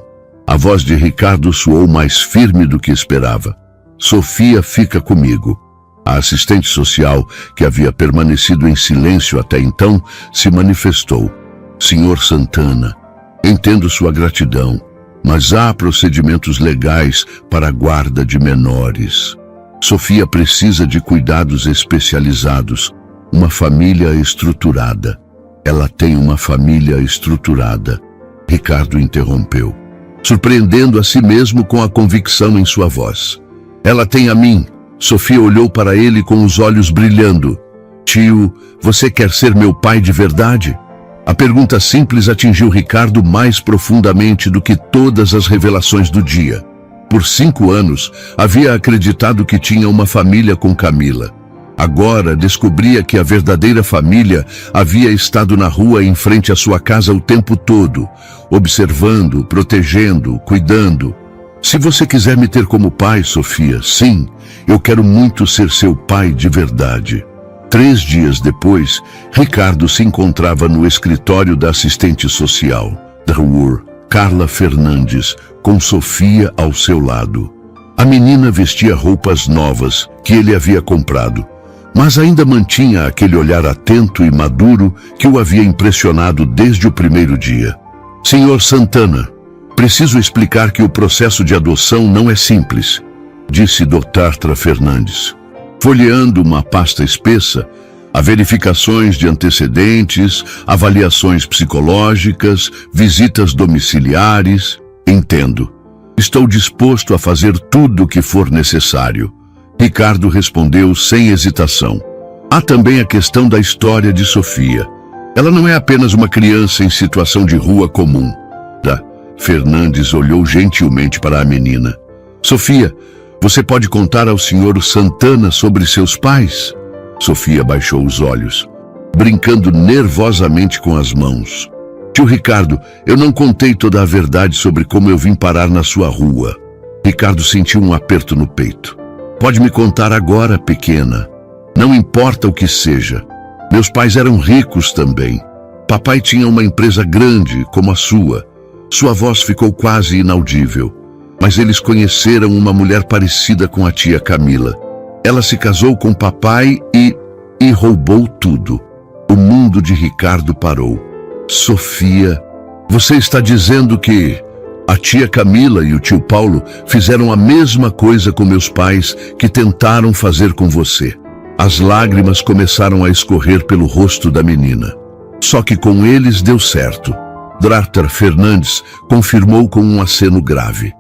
A voz de Ricardo soou mais firme do que esperava. Sofia fica comigo. A assistente social, que havia permanecido em silêncio até então, se manifestou. Senhor Santana, entendo sua gratidão, mas há procedimentos legais para a guarda de menores. Sofia precisa de cuidados especializados, uma família estruturada. Ela tem uma família estruturada. Ricardo interrompeu, surpreendendo a si mesmo com a convicção em sua voz. Ela tem a mim. Sofia olhou para ele com os olhos brilhando. Tio, você quer ser meu pai de verdade? A pergunta simples atingiu Ricardo mais profundamente do que todas as revelações do dia. Por 5 anos, havia acreditado que tinha uma família com Camila. Agora descobria que a verdadeira família havia estado na rua em frente à sua casa o tempo todo, observando, protegendo, cuidando. Se você quiser me ter como pai, Sofia, sim, eu quero muito ser seu pai de verdade. 3 dias depois, Ricardo se encontrava no escritório da assistente social, da rua Carla Fernandes, com Sofia ao seu lado. A menina vestia roupas novas que ele havia comprado, mas ainda mantinha aquele olhar atento e maduro que o havia impressionado desde o primeiro dia. Senhor Santana, preciso explicar que o processo de adoção não é simples, disse Dr. Fernandes. Folheando uma pasta espessa, há verificações de antecedentes, avaliações psicológicas, visitas domiciliares. Entendo. Estou disposto a fazer tudo o que for necessário. Ricardo respondeu sem hesitação. Há também a questão da história de Sofia. Ela não é apenas uma criança em situação de rua comum. Fernandes olhou gentilmente para a menina. Sofia, você pode contar ao senhor Santana sobre seus pais? Sofia baixou os olhos, brincando nervosamente com as mãos. Tio Ricardo, eu não contei toda a verdade sobre como eu vim parar na sua rua. Ricardo sentiu um aperto no peito. Pode me contar agora, pequena. Não importa o que seja. Meus pais eram ricos também. Papai tinha uma empresa grande, como a sua. Sua voz ficou quase inaudível. Mas eles conheceram uma mulher parecida com a tia Camila. Ela se casou com papai e roubou tudo. O mundo de Ricardo parou. Sofia, você está dizendo que a tia Camila e o tio Paulo fizeram a mesma coisa com meus pais que tentaram fazer com você. As lágrimas começaram a escorrer pelo rosto da menina. Só que com eles deu certo. Dr. Fernandes confirmou com um aceno grave.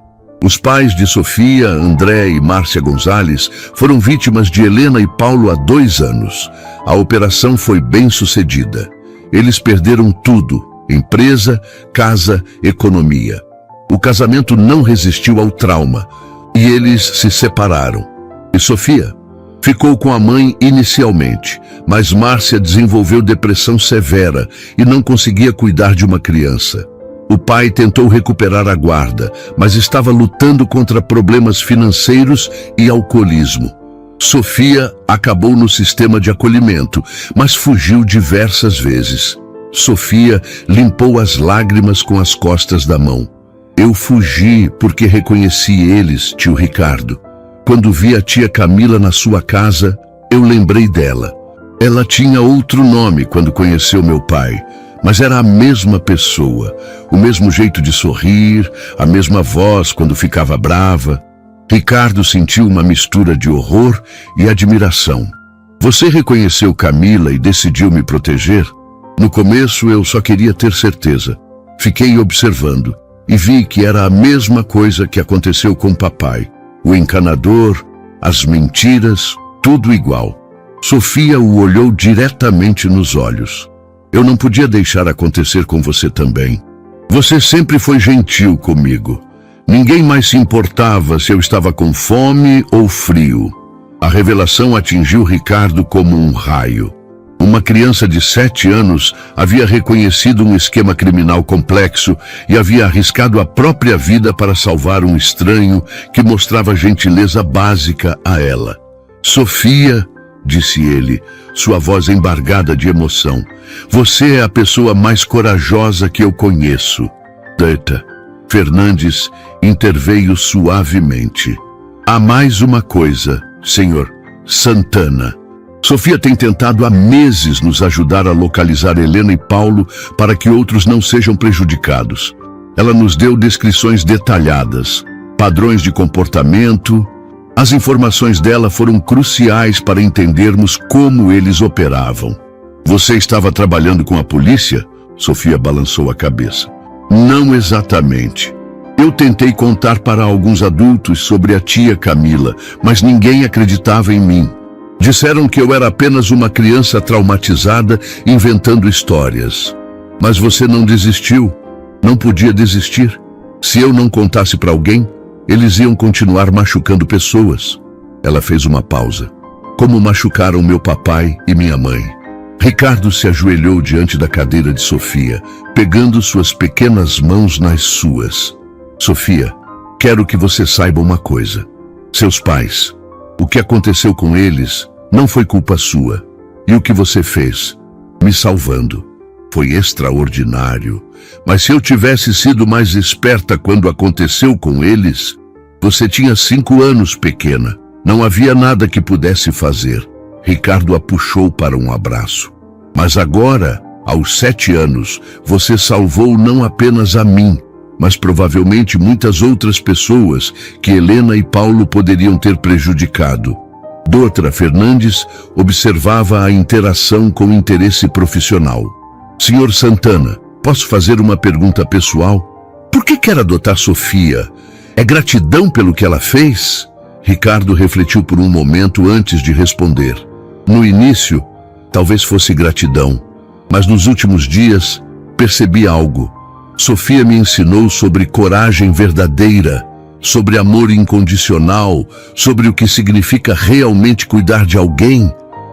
Os pais de Sofia, André e Márcia Gonzalez foram vítimas de Helena e Paulo há 2 anos. A operação foi bem sucedida. Eles perderam tudo: empresa, casa, economia. O casamento não resistiu ao trauma e eles se separaram. E Sofia ficou com a mãe inicialmente, mas Márcia desenvolveu depressão severa e não conseguia cuidar de uma criança. O pai tentou recuperar a guarda, mas estava lutando contra problemas financeiros e alcoolismo. Sofia acabou no sistema de acolhimento, mas fugiu diversas vezes. Sofia limpou as lágrimas com as costas da mão. Eu fugi porque reconheci eles, tio Ricardo. Quando vi a tia Camila na sua casa, eu lembrei dela. Ela tinha outro nome quando conheceu meu pai, mas era a mesma pessoa, o mesmo jeito de sorrir, a mesma voz quando ficava brava. Ricardo sentiu uma mistura de horror e admiração. Você reconheceu Camila e decidiu me proteger? No começo eu só queria ter certeza. Fiquei observando e vi que era a mesma coisa que aconteceu com papai. O encanador, as mentiras, tudo igual. Sofia o olhou diretamente nos olhos. Eu não podia deixar acontecer com você também. Você sempre foi gentil comigo. Ninguém mais se importava se eu estava com fome ou frio. A revelação atingiu Ricardo como um raio. Uma criança de 7 anos havia reconhecido um esquema criminal complexo e havia arriscado a própria vida para salvar um estranho que mostrava gentileza básica a ela. Sofia, disse ele, sua voz embargada de emoção, você é a pessoa mais corajosa que eu conheço. Dr. Fernandes interveio suavemente. Há mais uma coisa, senhor Santana. Sofia tem tentado há meses nos ajudar a localizar Helena e Paulo para que outros não sejam prejudicados. Ela nos deu descrições detalhadas, padrões de comportamento. As informações dela foram cruciais para entendermos como eles operavam. Você estava trabalhando com a polícia? Sofia balançou a cabeça. Não exatamente. Eu tentei contar para alguns adultos sobre a tia Camila, mas ninguém acreditava em mim. Disseram que eu era apenas uma criança traumatizada inventando histórias. Mas você não desistiu. Não podia desistir. Se eu não contasse para alguém, eles iam continuar machucando pessoas. Ela fez uma pausa. Como machucaram meu papai e minha mãe. Ricardo se ajoelhou diante da cadeira de Sofia, pegando suas pequenas mãos nas suas. Sofia, quero que você saiba uma coisa. Seus pais, o que aconteceu com eles não foi culpa sua. E o que você fez, me salvando, foi extraordinário. Mas se eu tivesse sido mais esperta quando aconteceu com eles, você tinha 5 anos, pequena. Não havia nada que pudesse fazer. Ricardo a puxou para um abraço. Mas agora, aos 7 anos, você salvou não apenas a mim, mas provavelmente muitas outras pessoas que Helena e Paulo poderiam ter prejudicado. Doutora Fernandes observava a interação com interesse profissional. Senhor Santana, posso fazer uma pergunta pessoal? Por que quer adotar Sofia? É gratidão pelo que ela fez? Ricardo refletiu por um momento antes de responder. No início, talvez fosse gratidão, mas nos últimos dias, percebi algo. Sofia me ensinou sobre coragem verdadeira, sobre amor incondicional, sobre o que significa realmente cuidar de alguém.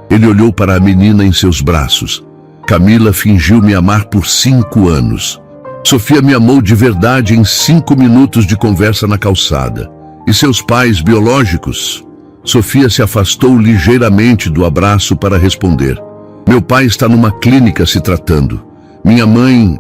Ele olhou para a menina em seus braços. Camila fingiu me amar por 5 anos. Sofia me amou de verdade em 5 minutos de conversa na calçada. E seus pais biológicos? Sofia se afastou ligeiramente do abraço para responder. Meu pai está numa clínica se tratando. Minha mãe,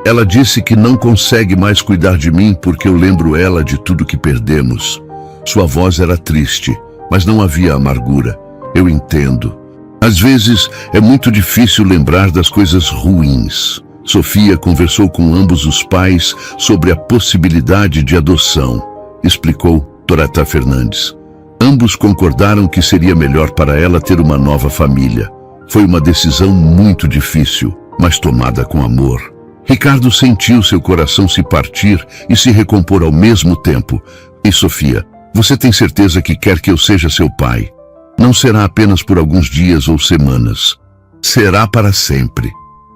ela disse que não consegue mais cuidar de mim porque eu lembro ela de tudo que perdemos. Sua voz era triste, mas não havia amargura. Eu entendo. Às vezes é muito difícil lembrar das coisas ruins. Sofia conversou com ambos os pais sobre a possibilidade de adoção, explicou Dorota Fernandes. Ambos concordaram que seria melhor para ela ter uma nova família. Foi uma decisão muito difícil, mas tomada com amor. Ricardo sentiu seu coração se partir e se recompor ao mesmo tempo. E Sofia, você tem certeza que quer que eu seja seu pai? Não será apenas por alguns dias ou semanas. Será para sempre.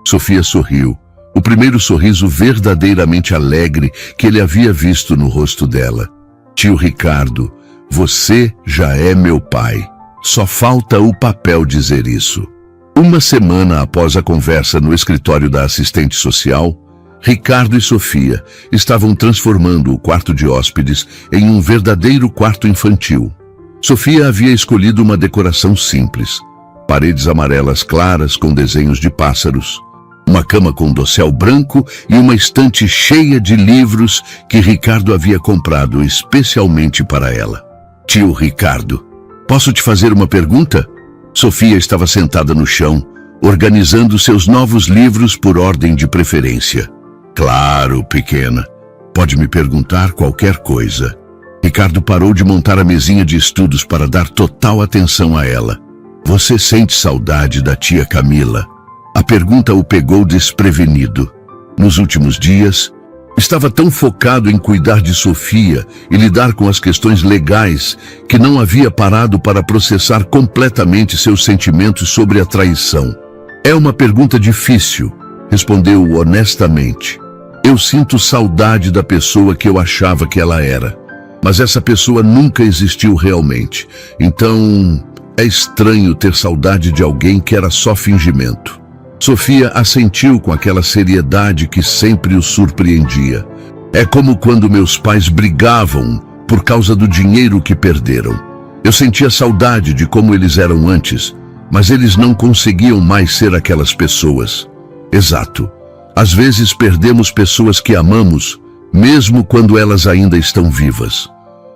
Sofia sorriu. O primeiro sorriso verdadeiramente alegre que ele havia visto no rosto dela. Tio Ricardo, você já é meu pai. Só falta o papel dizer isso. Uma semana após a conversa no escritório da assistente social, Ricardo e Sofia estavam transformando o quarto de hóspedes em um verdadeiro quarto infantil. Sofia havia escolhido uma decoração simples. Paredes amarelas claras com desenhos de pássaros, uma cama com dossel branco e uma estante cheia de livros que Ricardo havia comprado especialmente para ela. Tio Ricardo, posso te fazer uma pergunta? Sofia estava sentada no chão, organizando seus novos livros por ordem de preferência. Claro, pequena. Pode me perguntar qualquer coisa. Ricardo parou de montar a mesinha de estudos para dar total atenção a ela. Você sente saudade da tia Camila? A pergunta o pegou desprevenido. Nos últimos dias, estava tão focado em cuidar de Sofia e lidar com as questões legais que não havia parado para processar completamente seus sentimentos sobre a traição. É uma pergunta difícil, respondeu honestamente. Eu sinto saudade da pessoa que eu achava que ela era, mas essa pessoa nunca existiu realmente. Então, é estranho ter saudade de alguém que era só fingimento. Sofia assentiu com aquela seriedade que sempre o surpreendia. É como quando meus pais brigavam por causa do dinheiro que perderam. Eu sentia saudade de como eles eram antes, mas eles não conseguiam mais ser aquelas pessoas. Exato. Às vezes perdemos pessoas que amamos, mesmo quando elas ainda estão vivas.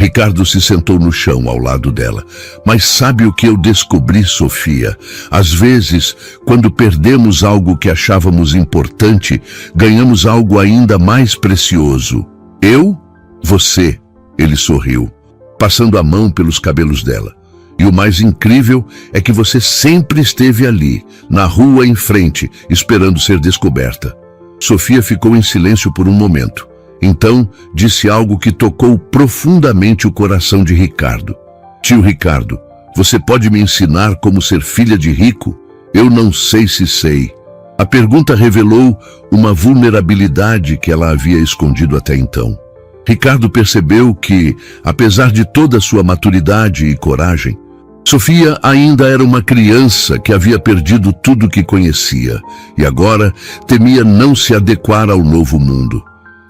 Ricardo se sentou no chão ao lado dela. Mas sabe o que eu descobri, Sofia? Às vezes, quando perdemos algo que achávamos importante, ganhamos algo ainda mais precioso. Eu? Você. Ele sorriu, passando a mão pelos cabelos dela. E o mais incrível é que você sempre esteve ali, na rua em frente, esperando ser descoberta. Sofia ficou em silêncio por um momento. Então, disse algo que tocou profundamente o coração de Ricardo. Tio Ricardo, você pode me ensinar como ser filha de rico? Eu não sei se sei. A pergunta revelou uma vulnerabilidade que ela havia escondido até então. Ricardo percebeu que, apesar de toda sua maturidade e coragem, Sofia ainda era uma criança que havia perdido tudo que conhecia e agora temia não se adequar ao novo mundo.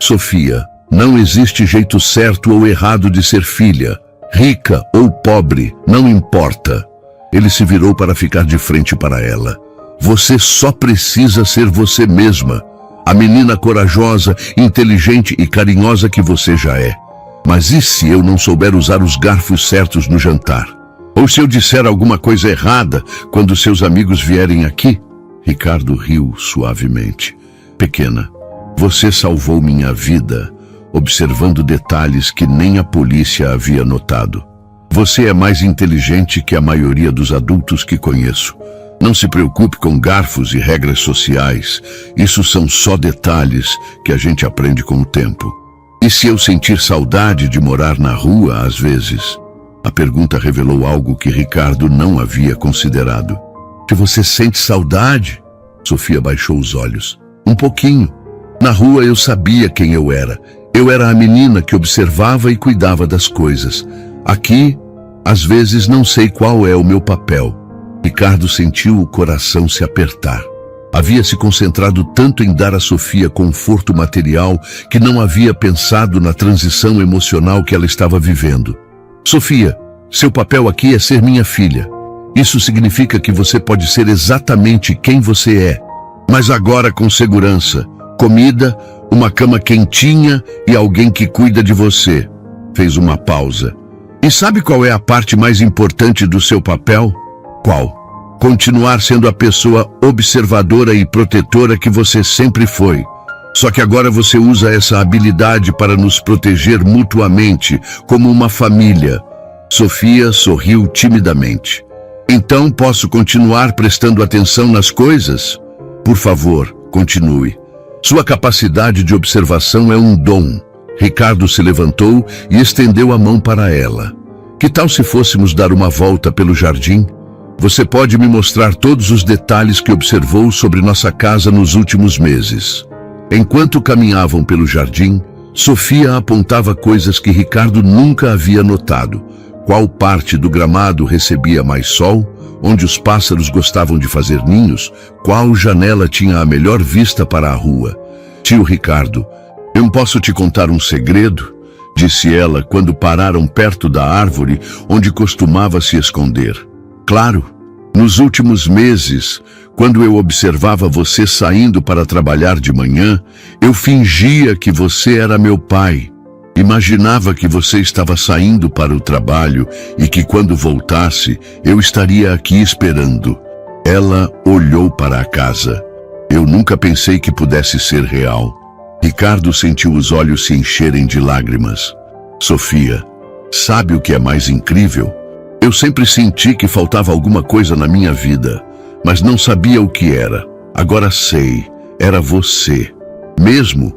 Sofia, não existe jeito certo ou errado de ser filha, rica ou pobre, não importa. Ele se virou para ficar de frente para ela. Você só precisa ser você mesma, a menina corajosa, inteligente e carinhosa que você já é. Mas e se eu não souber usar os garfos certos no jantar? Ou se eu disser alguma coisa errada quando seus amigos vierem aqui? Ricardo riu suavemente. Pequena, você salvou minha vida, observando detalhes que nem a polícia havia notado. Você é mais inteligente que a maioria dos adultos que conheço. Não se preocupe com garfos e regras sociais. Isso são só detalhes que a gente aprende com o tempo. E se eu sentir saudade de morar na rua às vezes? A pergunta revelou algo que Ricardo não havia considerado. Se você sente saudade? Sofia baixou os olhos. Um pouquinho. Na rua eu sabia quem eu era. Eu era a menina que observava e cuidava das coisas. Aqui, às vezes não sei qual é o meu papel. Ricardo sentiu o coração se apertar. Havia se concentrado tanto em dar a Sofia conforto material que não havia pensado na transição emocional que ela estava vivendo. Sofia, seu papel aqui é ser minha filha. Isso significa que você pode ser exatamente quem você é, mas agora com segurança. Comida, uma cama quentinha e alguém que cuida de você. Fez uma pausa. E sabe qual é a parte mais importante do seu papel? Qual? Continuar sendo a pessoa observadora e protetora que você sempre foi. Só que agora você usa essa habilidade para nos proteger mutuamente, como uma família. Sofia sorriu timidamente. Então posso continuar prestando atenção nas coisas? Por favor, continue. Sua capacidade de observação é um dom. Ricardo se levantou e estendeu a mão para ela. Que tal se fôssemos dar uma volta pelo jardim? Você pode me mostrar todos os detalhes que observou sobre nossa casa nos últimos meses. Enquanto caminhavam pelo jardim, Sofia apontava coisas que Ricardo nunca havia notado. Qual parte do gramado recebia mais sol, onde os pássaros gostavam de fazer ninhos, qual janela tinha a melhor vista para a rua. Tio Ricardo, eu posso te contar um segredo? Disse ela quando pararam perto da árvore onde costumava se esconder. Claro, nos últimos meses, quando eu observava você saindo para trabalhar de manhã, eu fingia que você era meu pai. Imaginava que você estava saindo para o trabalho e que quando voltasse, eu estaria aqui esperando. Ela olhou para a casa. Eu nunca pensei que pudesse ser real. Ricardo sentiu os olhos se encherem de lágrimas. Sofia, sabe o que é mais incrível? Eu sempre senti que faltava alguma coisa na minha vida, mas não sabia o que era. Agora sei, era você. Mesmo.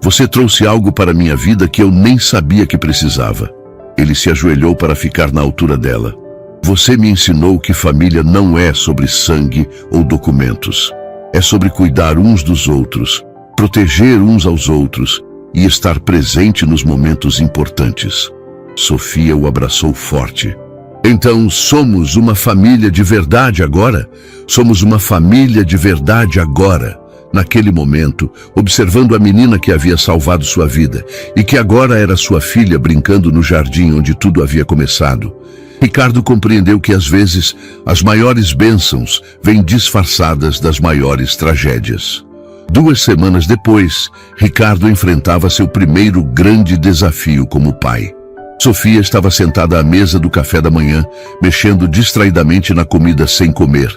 Você trouxe algo para minha vida que eu nem sabia que precisava. Ele se ajoelhou para ficar na altura dela. Você me ensinou que família não é sobre sangue ou documentos. É sobre cuidar uns dos outros, proteger uns aos outros e estar presente nos momentos importantes. Sofia o abraçou forte. Então somos uma família de verdade agora? Somos uma família de verdade agora. Naquele momento, observando a menina que havia salvado sua vida e que agora era sua filha brincando no jardim onde tudo havia começado, Ricardo compreendeu que às vezes as maiores bênçãos vêm disfarçadas das maiores tragédias. 2 semanas depois, Ricardo enfrentava seu primeiro grande desafio como pai. Sofia estava sentada à mesa do café da manhã, mexendo distraidamente na comida sem comer,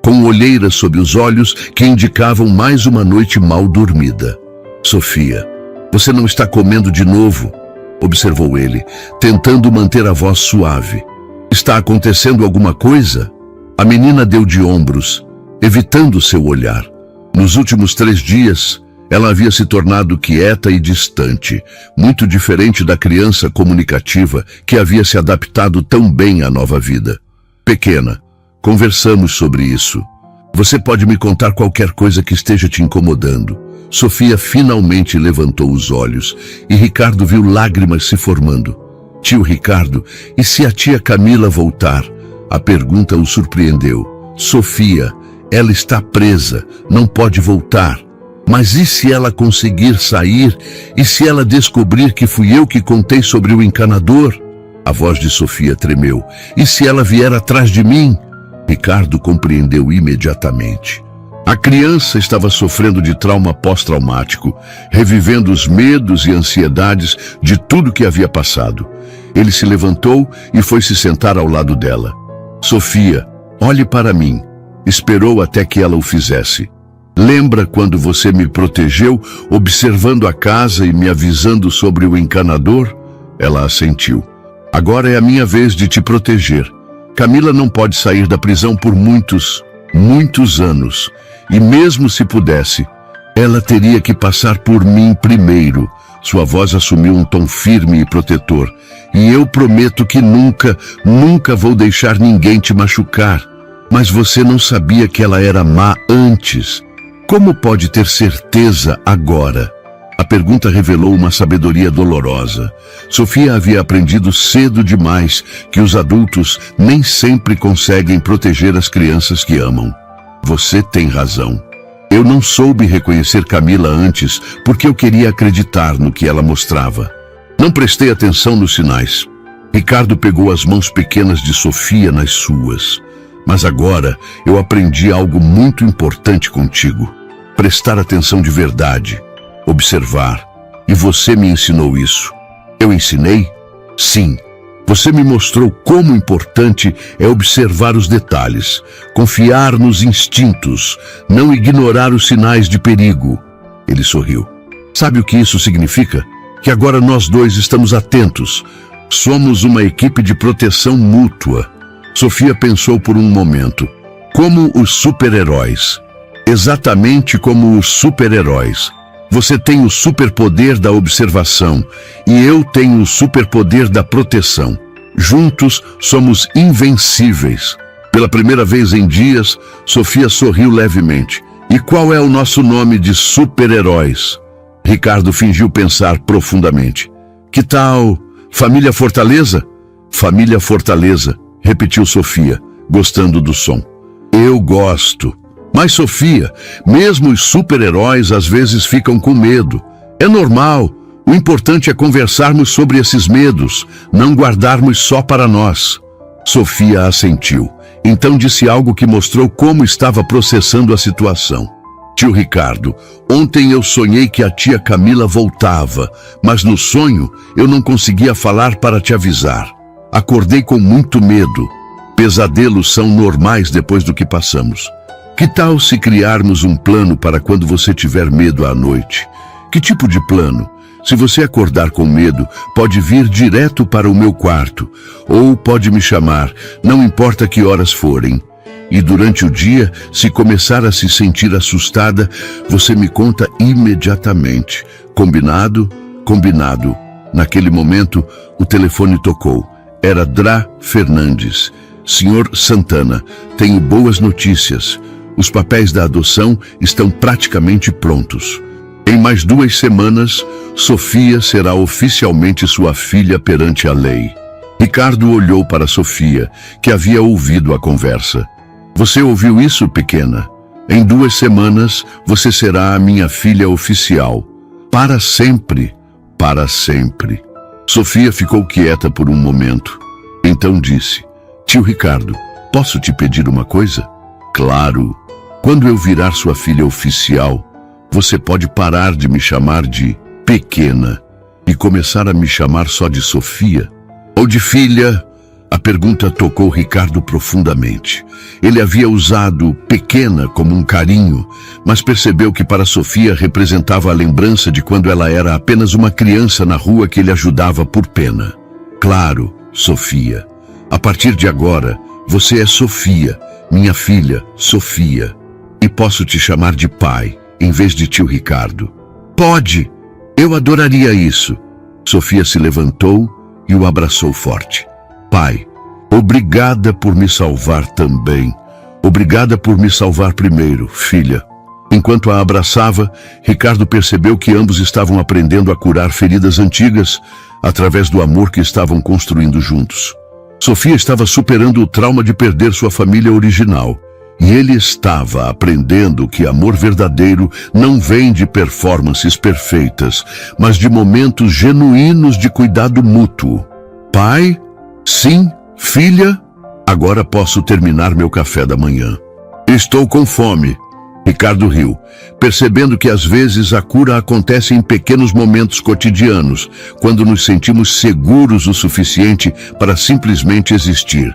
com olheiras sob os olhos que indicavam mais uma noite mal dormida. Sofia, você não está comendo de novo? Observou ele, tentando manter a voz suave. Está acontecendo alguma coisa? A menina deu de ombros, evitando seu olhar. Nos últimos 3 dias, ela havia se tornado quieta e distante, muito diferente da criança comunicativa que havia se adaptado tão bem à nova vida. Pequena, conversamos sobre isso. Você pode me contar qualquer coisa que esteja te incomodando. Sofia finalmente levantou os olhos e Ricardo viu lágrimas se formando. Tio Ricardo, e se a tia Camila voltar? A pergunta o surpreendeu. Sofia, ela está presa, não pode voltar. Mas e se ela conseguir sair? E se ela descobrir que fui eu que contei sobre o encanador? A voz de Sofia tremeu. E se ela vier atrás de mim? Ricardo compreendeu imediatamente. A criança estava sofrendo de trauma pós-traumático, revivendo os medos e ansiedades de tudo que havia passado. Ele se levantou e foi se sentar ao lado dela. Sofia, olhe para mim. Esperou até que ela o fizesse. Lembra quando você me protegeu, observando a casa e me avisando sobre o encanador? Ela assentiu. Agora é a minha vez de te proteger. Camila não pode sair da prisão por muitos anos. E mesmo se pudesse, ela teria que passar por mim primeiro. Sua voz assumiu um tom firme e protetor. E eu prometo que nunca vou deixar ninguém te machucar. Mas você não sabia que ela era má antes. Como pode ter certeza agora? A pergunta revelou uma sabedoria dolorosa. Sofia havia aprendido cedo demais que os adultos nem sempre conseguem proteger as crianças que amam. Você tem razão. Eu não soube reconhecer Camila antes porque eu queria acreditar no que ela mostrava. Não prestei atenção nos sinais. Ricardo pegou as mãos pequenas de Sofia nas suas. Mas agora eu aprendi algo muito importante contigo. Prestar atenção de verdade. Observar. E você me ensinou isso. Eu ensinei? Sim. Você me mostrou como importante é observar os detalhes, confiar nos instintos, não ignorar os sinais de perigo. Ele sorriu. Sabe o que isso significa? Que agora nós dois estamos atentos. Somos uma equipe de proteção mútua. Sofia pensou por um momento. Como os super-heróis. Exatamente como os super-heróis. Você tem o superpoder da observação e eu tenho o superpoder da proteção. Juntos somos invencíveis. Pela primeira vez em dias, Sofia sorriu levemente. E qual é o nosso nome de super-heróis? Ricardo fingiu pensar profundamente. Que tal Família Fortaleza? Família Fortaleza, repetiu Sofia, gostando do som. Eu gosto. Mas, Sofia, mesmo os super-heróis às vezes ficam com medo. É normal. O importante é conversarmos sobre esses medos, não guardarmos só para nós. Sofia assentiu. Então disse algo que mostrou como estava processando a situação. Tio Ricardo, ontem eu sonhei que a tia Camila voltava, mas no sonho eu não conseguia falar para te avisar. Acordei com muito medo. Pesadelos são normais depois do que passamos. Que tal se criarmos um plano para quando você tiver medo à noite? Que tipo de plano? Se você acordar com medo, pode vir direto para o meu quarto, ou pode me chamar, não importa que horas forem. E durante o dia, se começar a se sentir assustada, você me conta imediatamente. Combinado? Combinado. Naquele momento, o telefone tocou. Era Drá Fernandes. Senhor Santana, tenho boas notícias. Os papéis da adoção estão praticamente prontos. Em mais 2 semanas, Sofia será oficialmente sua filha perante a lei. Ricardo olhou para Sofia, que havia ouvido a conversa. Você ouviu isso, pequena? Em 2 semanas, você será a minha filha oficial. Para sempre. Para sempre. Sofia ficou quieta por um momento. Então disse, tio Ricardo, posso te pedir uma coisa? Claro. Quando eu virar sua filha oficial, Você pode parar de me chamar de pequena e começar a me chamar só de Sofia? Ou de filha? A pergunta tocou Ricardo profundamente. Ele havia usado pequena como um carinho, mas percebeu que para Sofia representava a lembrança de quando ela era apenas uma criança na rua que ele ajudava por pena. Claro, Sofia. A partir de agora, você é Sofia, minha filha, Sofia. E posso te chamar de pai, em vez de tio Ricardo. Pode! Eu adoraria isso. Sofia se levantou e o abraçou forte. Pai, obrigada por me salvar também. Obrigada por me salvar primeiro, filha. Enquanto a abraçava, Ricardo percebeu que ambos estavam aprendendo a curar feridas antigas através do amor que estavam construindo juntos. Sofia estava superando o trauma de perder sua família original. E ele estava aprendendo que amor verdadeiro não vem de performances perfeitas, mas de momentos genuínos de cuidado mútuo. Pai? Sim, filha? Agora posso terminar meu café da manhã. Estou com fome. Ricardo riu, percebendo que às vezes a cura acontece em pequenos momentos cotidianos, quando nos sentimos seguros o suficiente para simplesmente existir.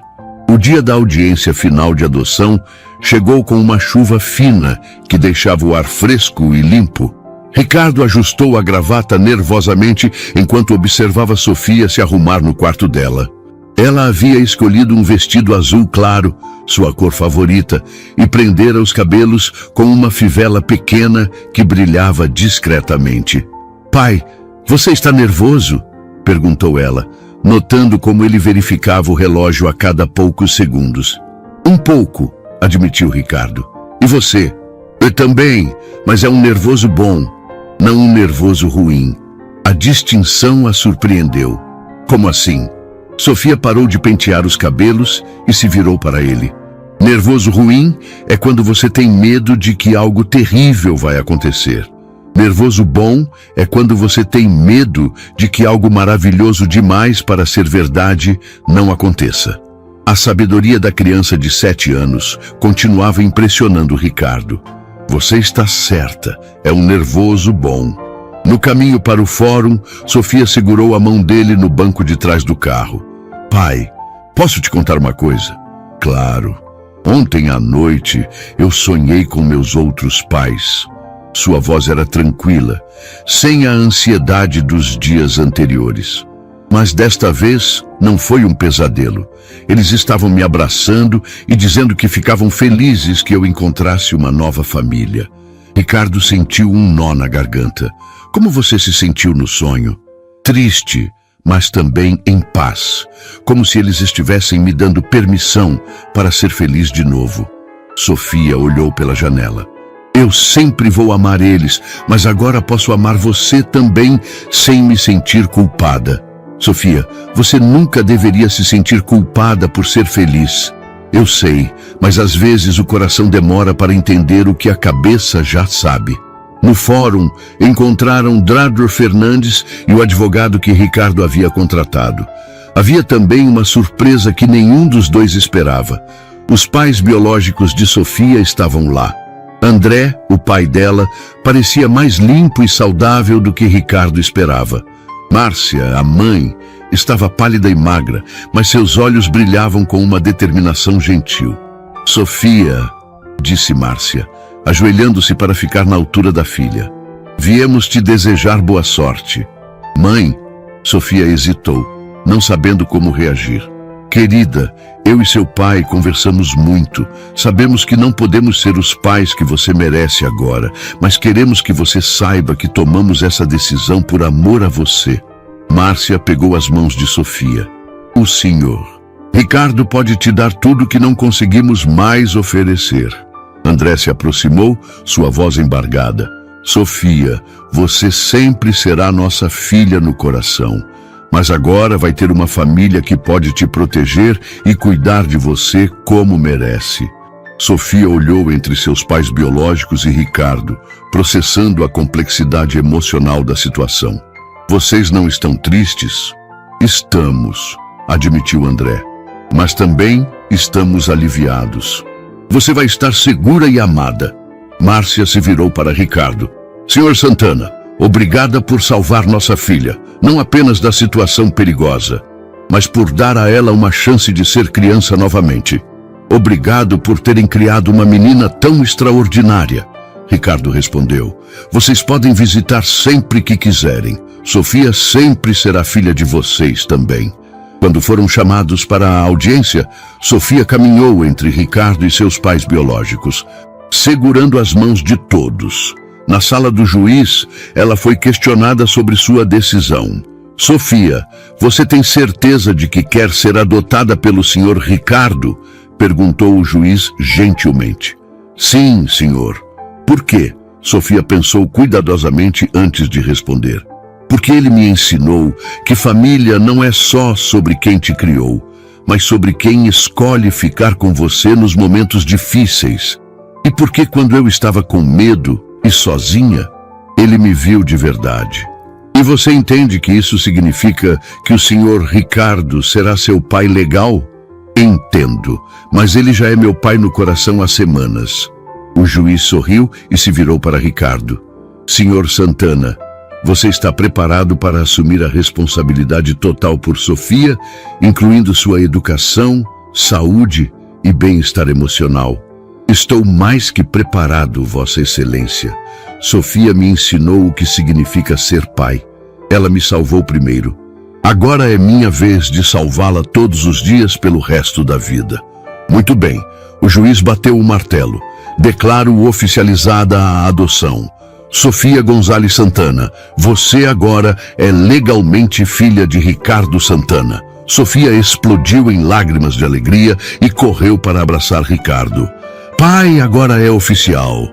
O dia da audiência final de adoção chegou com uma chuva fina que deixava o ar fresco e limpo. Ricardo ajustou a gravata nervosamente enquanto observava Sofia se arrumar no quarto dela. Ela havia escolhido um vestido azul claro, sua cor favorita, e prendera os cabelos com uma fivela pequena que brilhava discretamente. Pai, você está nervoso? Perguntou ela, notando como ele verificava o relógio a cada poucos segundos. Um pouco, admitiu Ricardo. E você? Eu também, mas é um nervoso bom, não um nervoso ruim. A distinção a surpreendeu. Como assim? Sofia parou de pentear os cabelos e se virou para ele. Nervoso ruim é quando você tem medo de que algo terrível vai acontecer. Nervoso bom é quando você tem medo de que algo maravilhoso demais para ser verdade não aconteça. A sabedoria da criança de 7 anos continuava impressionando Ricardo. Você está certa, é um nervoso bom. No caminho para o fórum, Sofia segurou a mão dele no banco de trás do carro. Pai, posso te contar uma coisa? Claro. Ontem à noite eu sonhei com meus outros pais. Sua voz era tranquila, sem a ansiedade dos dias anteriores. Mas desta vez não foi um pesadelo. Eles estavam me abraçando e dizendo que ficavam felizes que eu encontrasse uma nova família. Ricardo sentiu um nó na garganta. Como você se sentiu no sonho? Triste, mas também em paz, como se eles estivessem me dando permissão para ser feliz de novo. Sofia olhou pela janela. Eu sempre vou amar eles, mas agora posso amar você também sem me sentir culpada. Sofia, você nunca deveria se sentir culpada por ser feliz. Eu sei, mas às vezes o coração demora para entender o que a cabeça já sabe. No fórum, encontraram Drador Fernandes e o advogado que Ricardo havia contratado. Havia também uma surpresa que nenhum dos dois esperava. Os pais biológicos de Sofia estavam lá. André, o pai dela, parecia mais limpo e saudável do que Ricardo esperava. Márcia, a mãe, estava pálida e magra, mas seus olhos brilhavam com uma determinação gentil. Sofia, disse Márcia, ajoelhando-se para ficar na altura da filha. Viemos te desejar boa sorte. Mãe, Sofia hesitou, não sabendo como reagir. Querida, eu e seu pai conversamos muito. Sabemos que não podemos ser os pais que você merece agora, mas queremos que você saiba que tomamos essa decisão por amor a você. Márcia pegou as mãos de Sofia. O senhor. Ricardo pode te dar tudo que não conseguimos mais oferecer. André se aproximou, sua voz embargada. Sofia, você sempre será nossa filha no coração. Mas agora vai ter uma família que pode te proteger e cuidar de você como merece. Sofia olhou entre seus pais biológicos e Ricardo, processando a complexidade emocional da situação. Vocês não estão tristes? Estamos, admitiu André. Mas também estamos aliviados. Você vai estar segura e amada. Márcia se virou para Ricardo. Senhor Santana, obrigada por salvar nossa filha, não apenas da situação perigosa, mas por dar a ela uma chance de ser criança novamente. Obrigado por terem criado uma menina tão extraordinária. Ricardo respondeu, vocês podem visitar sempre que quiserem. Sofia sempre será filha de vocês também. Quando foram chamados para a audiência, Sofia caminhou entre Ricardo e seus pais biológicos, segurando as mãos de todos. Na sala do juiz, ela foi questionada sobre sua decisão. Sofia, você tem certeza de que quer ser adotada pelo senhor Ricardo? Perguntou o juiz gentilmente. Sim, senhor. Por quê? Sofia pensou cuidadosamente antes de responder. Porque ele me ensinou que família não é só sobre quem te criou, mas sobre quem escolhe ficar com você nos momentos difíceis. E porque quando eu estava com medo e sozinha, ele me viu de verdade. E você entende que isso significa que o senhor Ricardo será seu pai legal? Entendo, mas ele já é meu pai no coração há semanas. O juiz sorriu e se virou para Ricardo. Senhor Santana, você está preparado para assumir a responsabilidade total por Sofia, incluindo sua educação, saúde e bem-estar emocional? Estou mais que preparado, Vossa Excelência. Sofia me ensinou o que significa ser pai. Ela me salvou primeiro. Agora é minha vez de salvá-la todos os dias pelo resto da vida. Muito bem, o juiz bateu o martelo. Declaro oficializada a adoção. Sofia Gonzalez Santana, você agora é legalmente filha de Ricardo Santana. Sofia explodiu em lágrimas de alegria e correu para abraçar Ricardo. Pai, agora é oficial.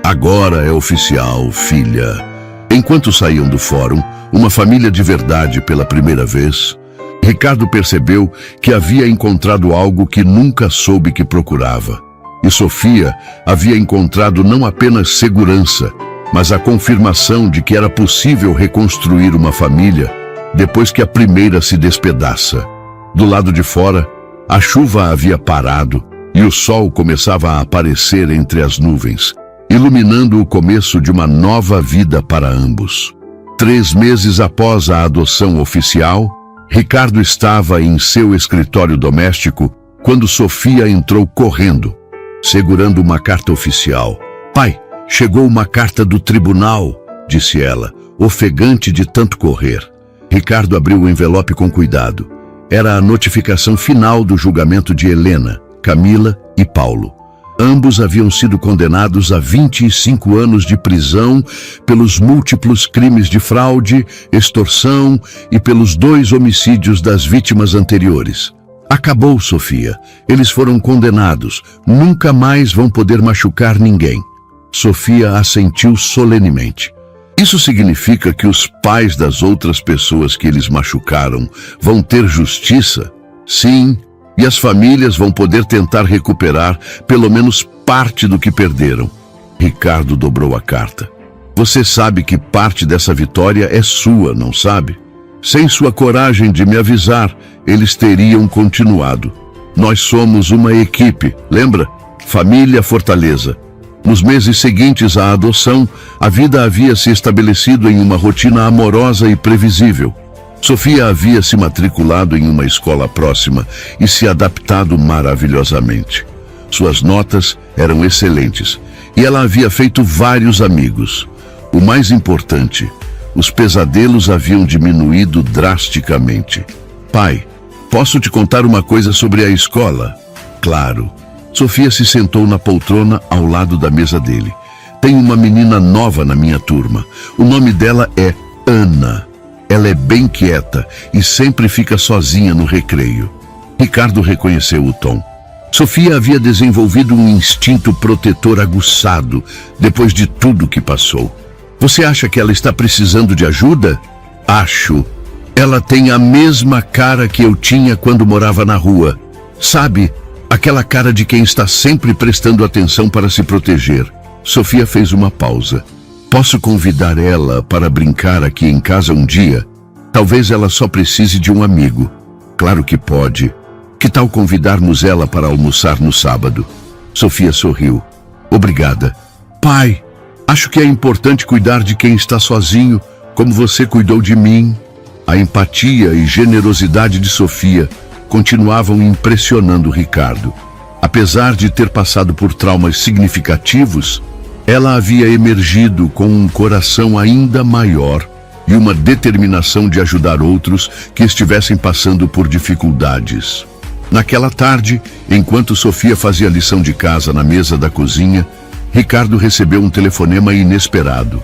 Agora é oficial, filha. Enquanto saíam do fórum, uma família de verdade pela primeira vez, Ricardo percebeu que havia encontrado algo que nunca soube que procurava. E Sofia havia encontrado não apenas segurança, mas a confirmação de que era possível reconstruir uma família depois que a primeira se despedaça. Do lado de fora, a chuva havia parado e o sol começava a aparecer entre as nuvens, iluminando o começo de uma nova vida para ambos. 3 meses após a adoção oficial, Ricardo estava em seu escritório doméstico quando Sofia entrou correndo, segurando uma carta oficial. Pai, chegou uma carta do tribunal, disse ela, ofegante de tanto correr. Ricardo abriu o envelope com cuidado. Era a notificação final do julgamento de Helena, Camila e Paulo. Ambos haviam sido condenados a 25 anos de prisão pelos múltiplos crimes de fraude, extorsão e pelos 2 homicídios das vítimas anteriores. Acabou, Sofia. Eles foram condenados. Nunca mais vão poder machucar ninguém. Sofia assentiu solenemente. Isso significa que os pais das outras pessoas que eles machucaram vão ter justiça? Sim. E as famílias vão poder tentar recuperar pelo menos parte do que perderam. Ricardo dobrou a carta. Você sabe que parte dessa vitória é sua, não sabe? Sem sua coragem de me avisar, eles teriam continuado. Nós somos uma equipe, lembra? Família Fortaleza. Nos meses seguintes à adoção, a vida havia se estabelecido em uma rotina amorosa e previsível. Sofia havia se matriculado em uma escola próxima e se adaptado maravilhosamente. Suas notas eram excelentes e ela havia feito vários amigos. O mais importante, os pesadelos haviam diminuído drasticamente. Pai, posso te contar uma coisa sobre a escola? Claro. Sofia se sentou na poltrona ao lado da mesa dele. Tem uma menina nova na minha turma. O nome dela é Ana. Ela é bem quieta e sempre fica sozinha no recreio. Ricardo reconheceu o tom. Sofia havia desenvolvido um instinto protetor aguçado depois de tudo que passou. Você acha que ela está precisando de ajuda? Acho. Ela tem a mesma cara que eu tinha quando morava na rua. Sabe, aquela cara de quem está sempre prestando atenção para se proteger. Sofia fez uma pausa. Posso convidar ela para brincar aqui em casa um dia? Talvez ela só precise de um amigo. Claro que pode. Que tal convidarmos ela para almoçar no sábado? Sofia sorriu. Obrigada. Pai, Acho que é importante cuidar de quem está sozinho, como você cuidou de mim. A empatia e generosidade de Sofia continuavam impressionando Ricardo. Apesar de ter passado por traumas significativos, ela havia emergido com um coração ainda maior e uma determinação de ajudar outros que estivessem passando por dificuldades. Naquela tarde, enquanto Sofia fazia lição de casa na mesa da cozinha, Ricardo recebeu um telefonema inesperado.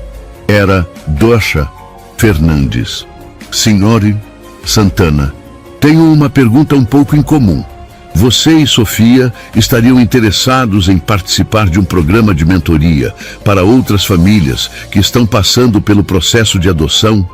Era Docha Fernandes. Senhor Santana, tenho uma pergunta um pouco incomum. Você e Sofia estariam interessados em participar de um programa de mentoria para outras famílias que estão passando pelo processo de adoção?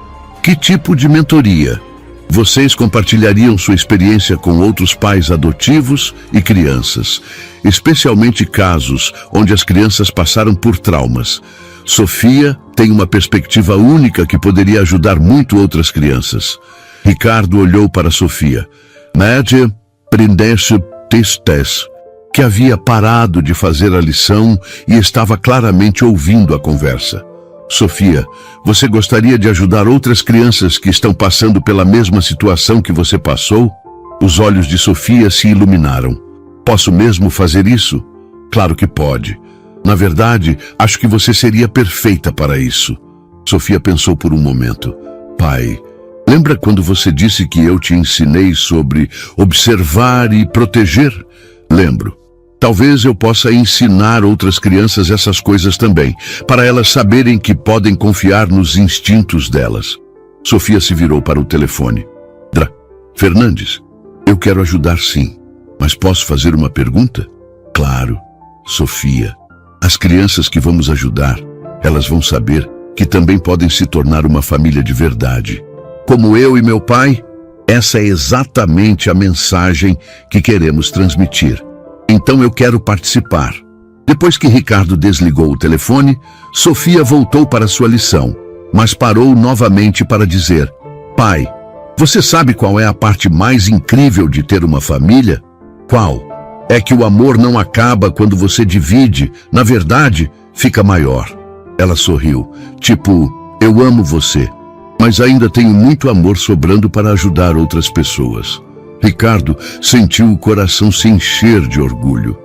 Que tipo de mentoria? Vocês compartilhariam sua experiência com outros pais adotivos e crianças, especialmente casos onde as crianças passaram por traumas. Sofia tem uma perspectiva única que poderia ajudar muito outras crianças. Ricardo olhou para Sofia. Média prendesse testes, que havia parado de fazer a lição e estava claramente ouvindo a conversa. Sofia, você gostaria de ajudar outras crianças que estão passando pela mesma situação que você passou? Os olhos de Sofia se iluminaram. Posso mesmo fazer isso? Claro que pode. Na verdade, acho que você seria perfeita para isso. Sofia pensou por um momento. Pai, lembra quando você disse que eu te ensinei sobre observar e proteger? Lembro. Talvez eu possa ensinar outras crianças essas coisas também, para elas saberem que podem confiar nos instintos delas. Sofia se virou para o telefone. Fernandes, eu quero ajudar sim, mas posso fazer uma pergunta? Claro. Sofia, as crianças que vamos ajudar, elas vão saber que também podem se tornar uma família de verdade. Como eu e meu pai, essa é exatamente a mensagem que queremos transmitir. Então eu quero participar. Depois que Ricardo desligou o telefone, Sofia voltou para sua lição, mas parou novamente para dizer: Pai, você sabe qual é a parte mais incrível de ter uma família? Qual? É que o amor não acaba quando você divide, na verdade, fica maior. Ela sorriu, tipo, eu amo você, mas ainda tenho muito amor sobrando para ajudar outras pessoas. Ricardo sentiu o coração se encher de orgulho.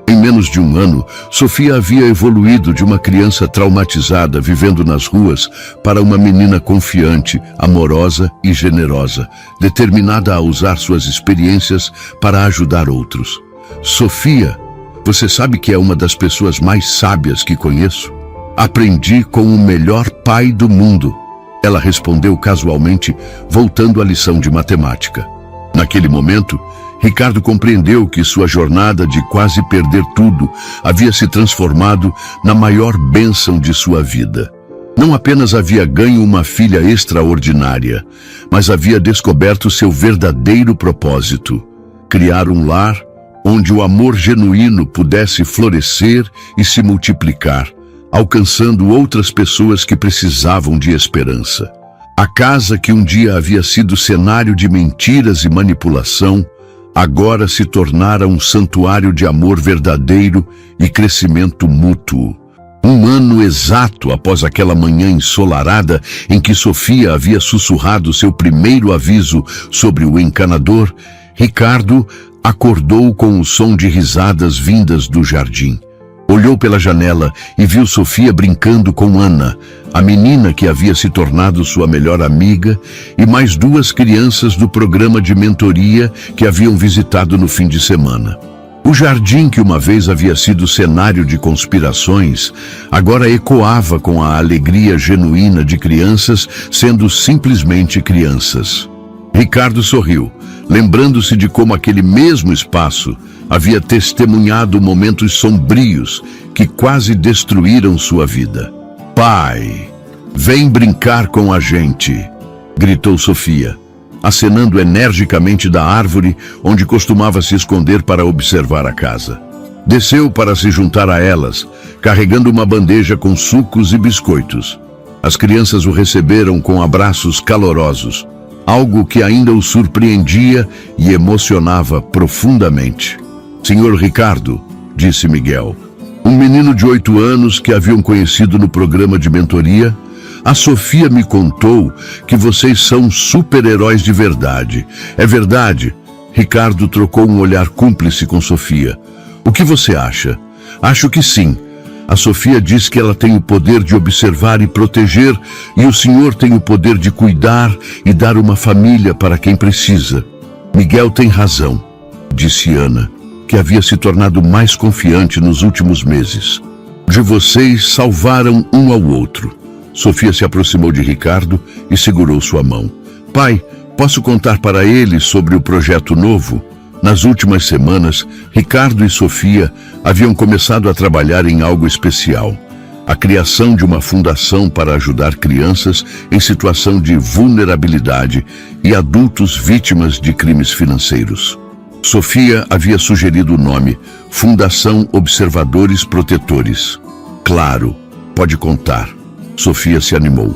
Em menos de um ano, Sofia havia evoluído de uma criança traumatizada vivendo nas ruas para uma menina confiante, amorosa e generosa, determinada a usar suas experiências para ajudar outros. Sofia, você sabe que é uma das pessoas mais sábias que conheço? Aprendi com o melhor pai do mundo. Ela respondeu casualmente, voltando à lição de matemática. Naquele momento, Ricardo compreendeu que sua jornada de quase perder tudo havia se transformado na maior bênção de sua vida. Não apenas havia ganho uma filha extraordinária, mas havia descoberto seu verdadeiro propósito: criar um lar onde o amor genuíno pudesse florescer e se multiplicar, alcançando outras pessoas que precisavam de esperança. A casa que um dia havia sido cenário de mentiras e manipulação, agora se tornara um santuário de amor verdadeiro e crescimento mútuo. Um ano exato após aquela manhã ensolarada em que Sofia havia sussurrado seu primeiro aviso sobre o encanador, Ricardo acordou com o som de risadas vindas do jardim. Olhou pela janela e viu Sofia brincando com Ana, a menina que havia se tornado sua melhor amiga, e mais duas crianças do programa de mentoria que haviam visitado no fim de semana. O jardim, que uma vez havia sido cenário de conspirações, agora ecoava com a alegria genuína de crianças sendo simplesmente crianças. Ricardo sorriu, lembrando-se de como aquele mesmo espaço havia testemunhado momentos sombrios que quase destruíram sua vida. Pai, vem brincar com a gente, gritou Sofia, acenando energicamente da árvore onde costumava se esconder para observar a casa. Desceu para se juntar a elas, carregando uma bandeja com sucos e biscoitos. As crianças o receberam com abraços calorosos, algo que ainda o surpreendia e emocionava profundamente. Senhor Ricardo, disse Miguel, Um menino de 8 anos que haviam conhecido no programa de mentoria. A Sofia me contou que vocês são super-heróis de verdade. É verdade? Ricardo trocou um olhar cúmplice com Sofia. O que você acha? Acho que sim. A Sofia diz que ela tem o poder de observar e proteger, e o senhor tem o poder de cuidar e dar uma família para quem precisa. Miguel tem razão, disse Ana, que havia se tornado mais confiante nos últimos meses. De vocês salvaram um ao outro. Sofia se aproximou de Ricardo e segurou sua mão. Pai, posso contar para ele sobre o projeto novo? Nas últimas semanas, Ricardo e Sofia haviam começado a trabalhar em algo especial. A criação de uma fundação para ajudar crianças em situação de vulnerabilidade e adultos vítimas de crimes financeiros. Sofia havia sugerido o nome Fundação Observadores Protetores. Claro, pode contar. Sofia se animou.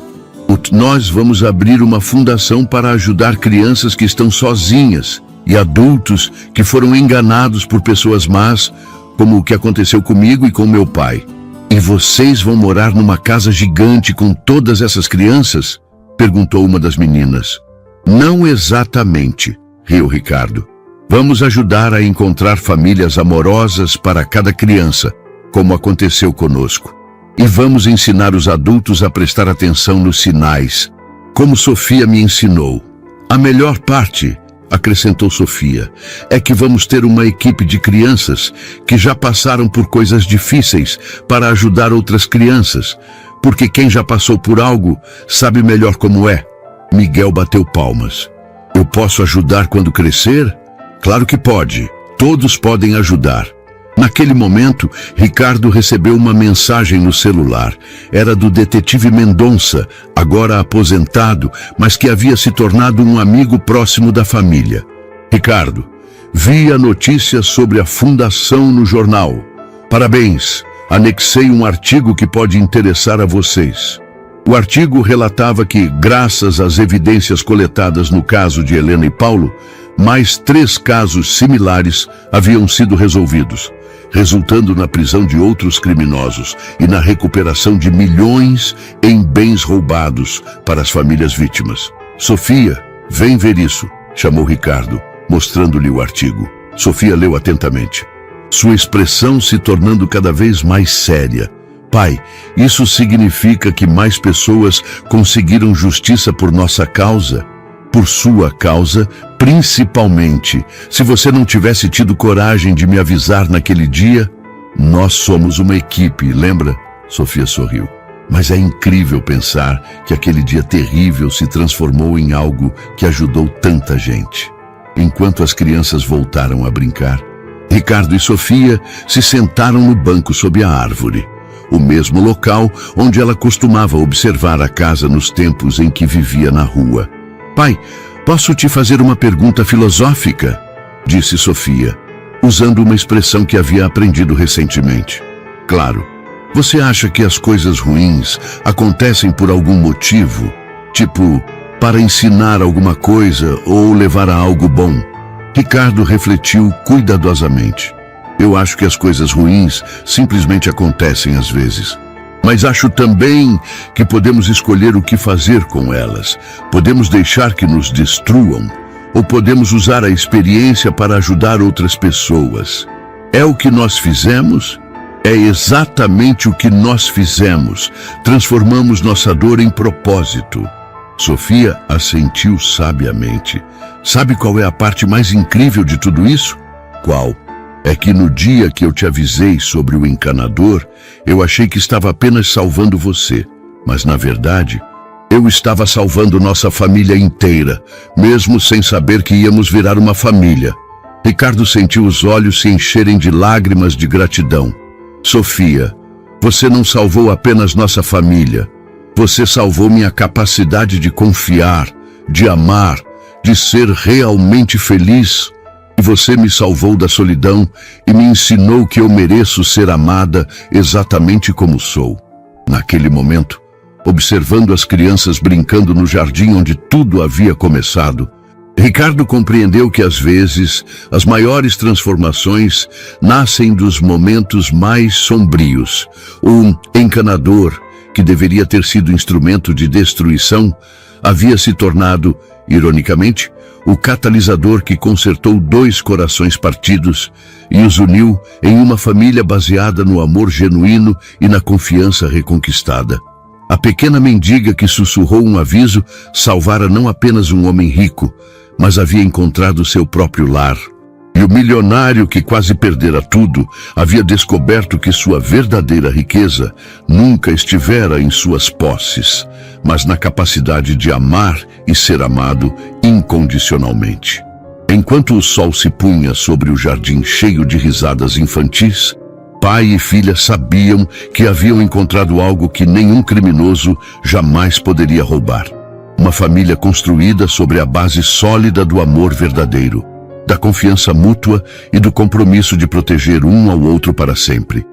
Nós vamos abrir uma fundação para ajudar crianças que estão sozinhas e adultos que foram enganados por pessoas más, como o que aconteceu comigo e com meu pai. E vocês vão morar numa casa gigante com todas essas crianças? Perguntou uma das meninas. Não exatamente, riu Ricardo. Vamos ajudar a encontrar famílias amorosas para cada criança, como aconteceu conosco. E vamos ensinar os adultos a prestar atenção nos sinais, como Sofia me ensinou. A melhor parte, acrescentou Sofia, é que vamos ter uma equipe de crianças que já passaram por coisas difíceis para ajudar outras crianças, porque quem já passou por algo sabe melhor como é. Miguel bateu palmas. Eu posso ajudar quando crescer? Claro que pode. Todos podem ajudar. Naquele momento, Ricardo recebeu uma mensagem no celular. Era do detetive Mendonça, agora aposentado, mas que havia se tornado um amigo próximo da família. Ricardo, vi a notícia sobre a fundação no jornal. Parabéns, anexei um artigo que pode interessar a vocês. O artigo relatava que, graças às evidências coletadas no caso de Helena e Paulo, mais 3 casos similares haviam sido resolvidos, resultando na prisão de outros criminosos e na recuperação de milhões em bens roubados para as famílias vítimas. Sofia, vem ver isso, chamou Ricardo, mostrando-lhe o artigo. Sofia leu atentamente, sua expressão se tornando cada vez mais séria. Pai, isso significa que mais pessoas conseguiram justiça por nossa causa? Por sua causa, principalmente. Se você não tivesse tido coragem de me avisar naquele dia, nós somos uma equipe, lembra? Sofia sorriu. Mas é incrível pensar que aquele dia terrível se transformou em algo que ajudou tanta gente. Enquanto as crianças voltaram a brincar, Ricardo e Sofia se sentaram no banco sob a árvore, o mesmo local onde ela costumava observar a casa nos tempos em que vivia na rua. Pai, posso te fazer uma pergunta filosófica? Disse Sofia, usando uma expressão que havia aprendido recentemente. Claro, você acha que as coisas ruins acontecem por algum motivo? Tipo, para ensinar alguma coisa ou levar a algo bom? Ricardo refletiu cuidadosamente. Eu acho que as coisas ruins simplesmente acontecem às vezes. Mas acho também que podemos escolher o que fazer com elas. Podemos deixar que nos destruam, ou podemos usar a experiência para ajudar outras pessoas. É o que nós fizemos? É exatamente o que nós fizemos. Transformamos nossa dor em propósito. Sofia assentiu sabiamente. Sabe qual é a parte mais incrível de tudo isso? Qual? É que no dia que eu te avisei sobre o encanador, eu achei que estava apenas salvando você. Mas, na verdade, eu estava salvando nossa família inteira, mesmo sem saber que íamos virar uma família. Ricardo sentiu os olhos se encherem de lágrimas de gratidão. Sofia, você não salvou apenas nossa família. Você salvou minha capacidade de confiar, de amar, de ser realmente feliz. E você me salvou da solidão e me ensinou que eu mereço ser amada exatamente como sou. Naquele momento, observando as crianças brincando no jardim onde tudo havia começado, Ricardo compreendeu que, às vezes, as maiores transformações nascem dos momentos mais sombrios. O encanador, que deveria ter sido instrumento de destruição, havia se tornado, ironicamente, o catalisador que consertou 2 corações partidos e os uniu em uma família baseada no amor genuíno e na confiança reconquistada. A pequena mendiga que sussurrou um aviso salvara não apenas um homem rico, mas havia encontrado seu próprio lar. E o milionário que quase perdera tudo havia descoberto que sua verdadeira riqueza nunca estivera em suas posses, mas na capacidade de amar e ser amado incondicionalmente. Enquanto o sol se punha sobre o jardim cheio de risadas infantis, pai e filha sabiam que haviam encontrado algo que nenhum criminoso jamais poderia roubar. Uma família construída sobre a base sólida do amor verdadeiro, da confiança mútua e do compromisso de proteger um ao outro para sempre.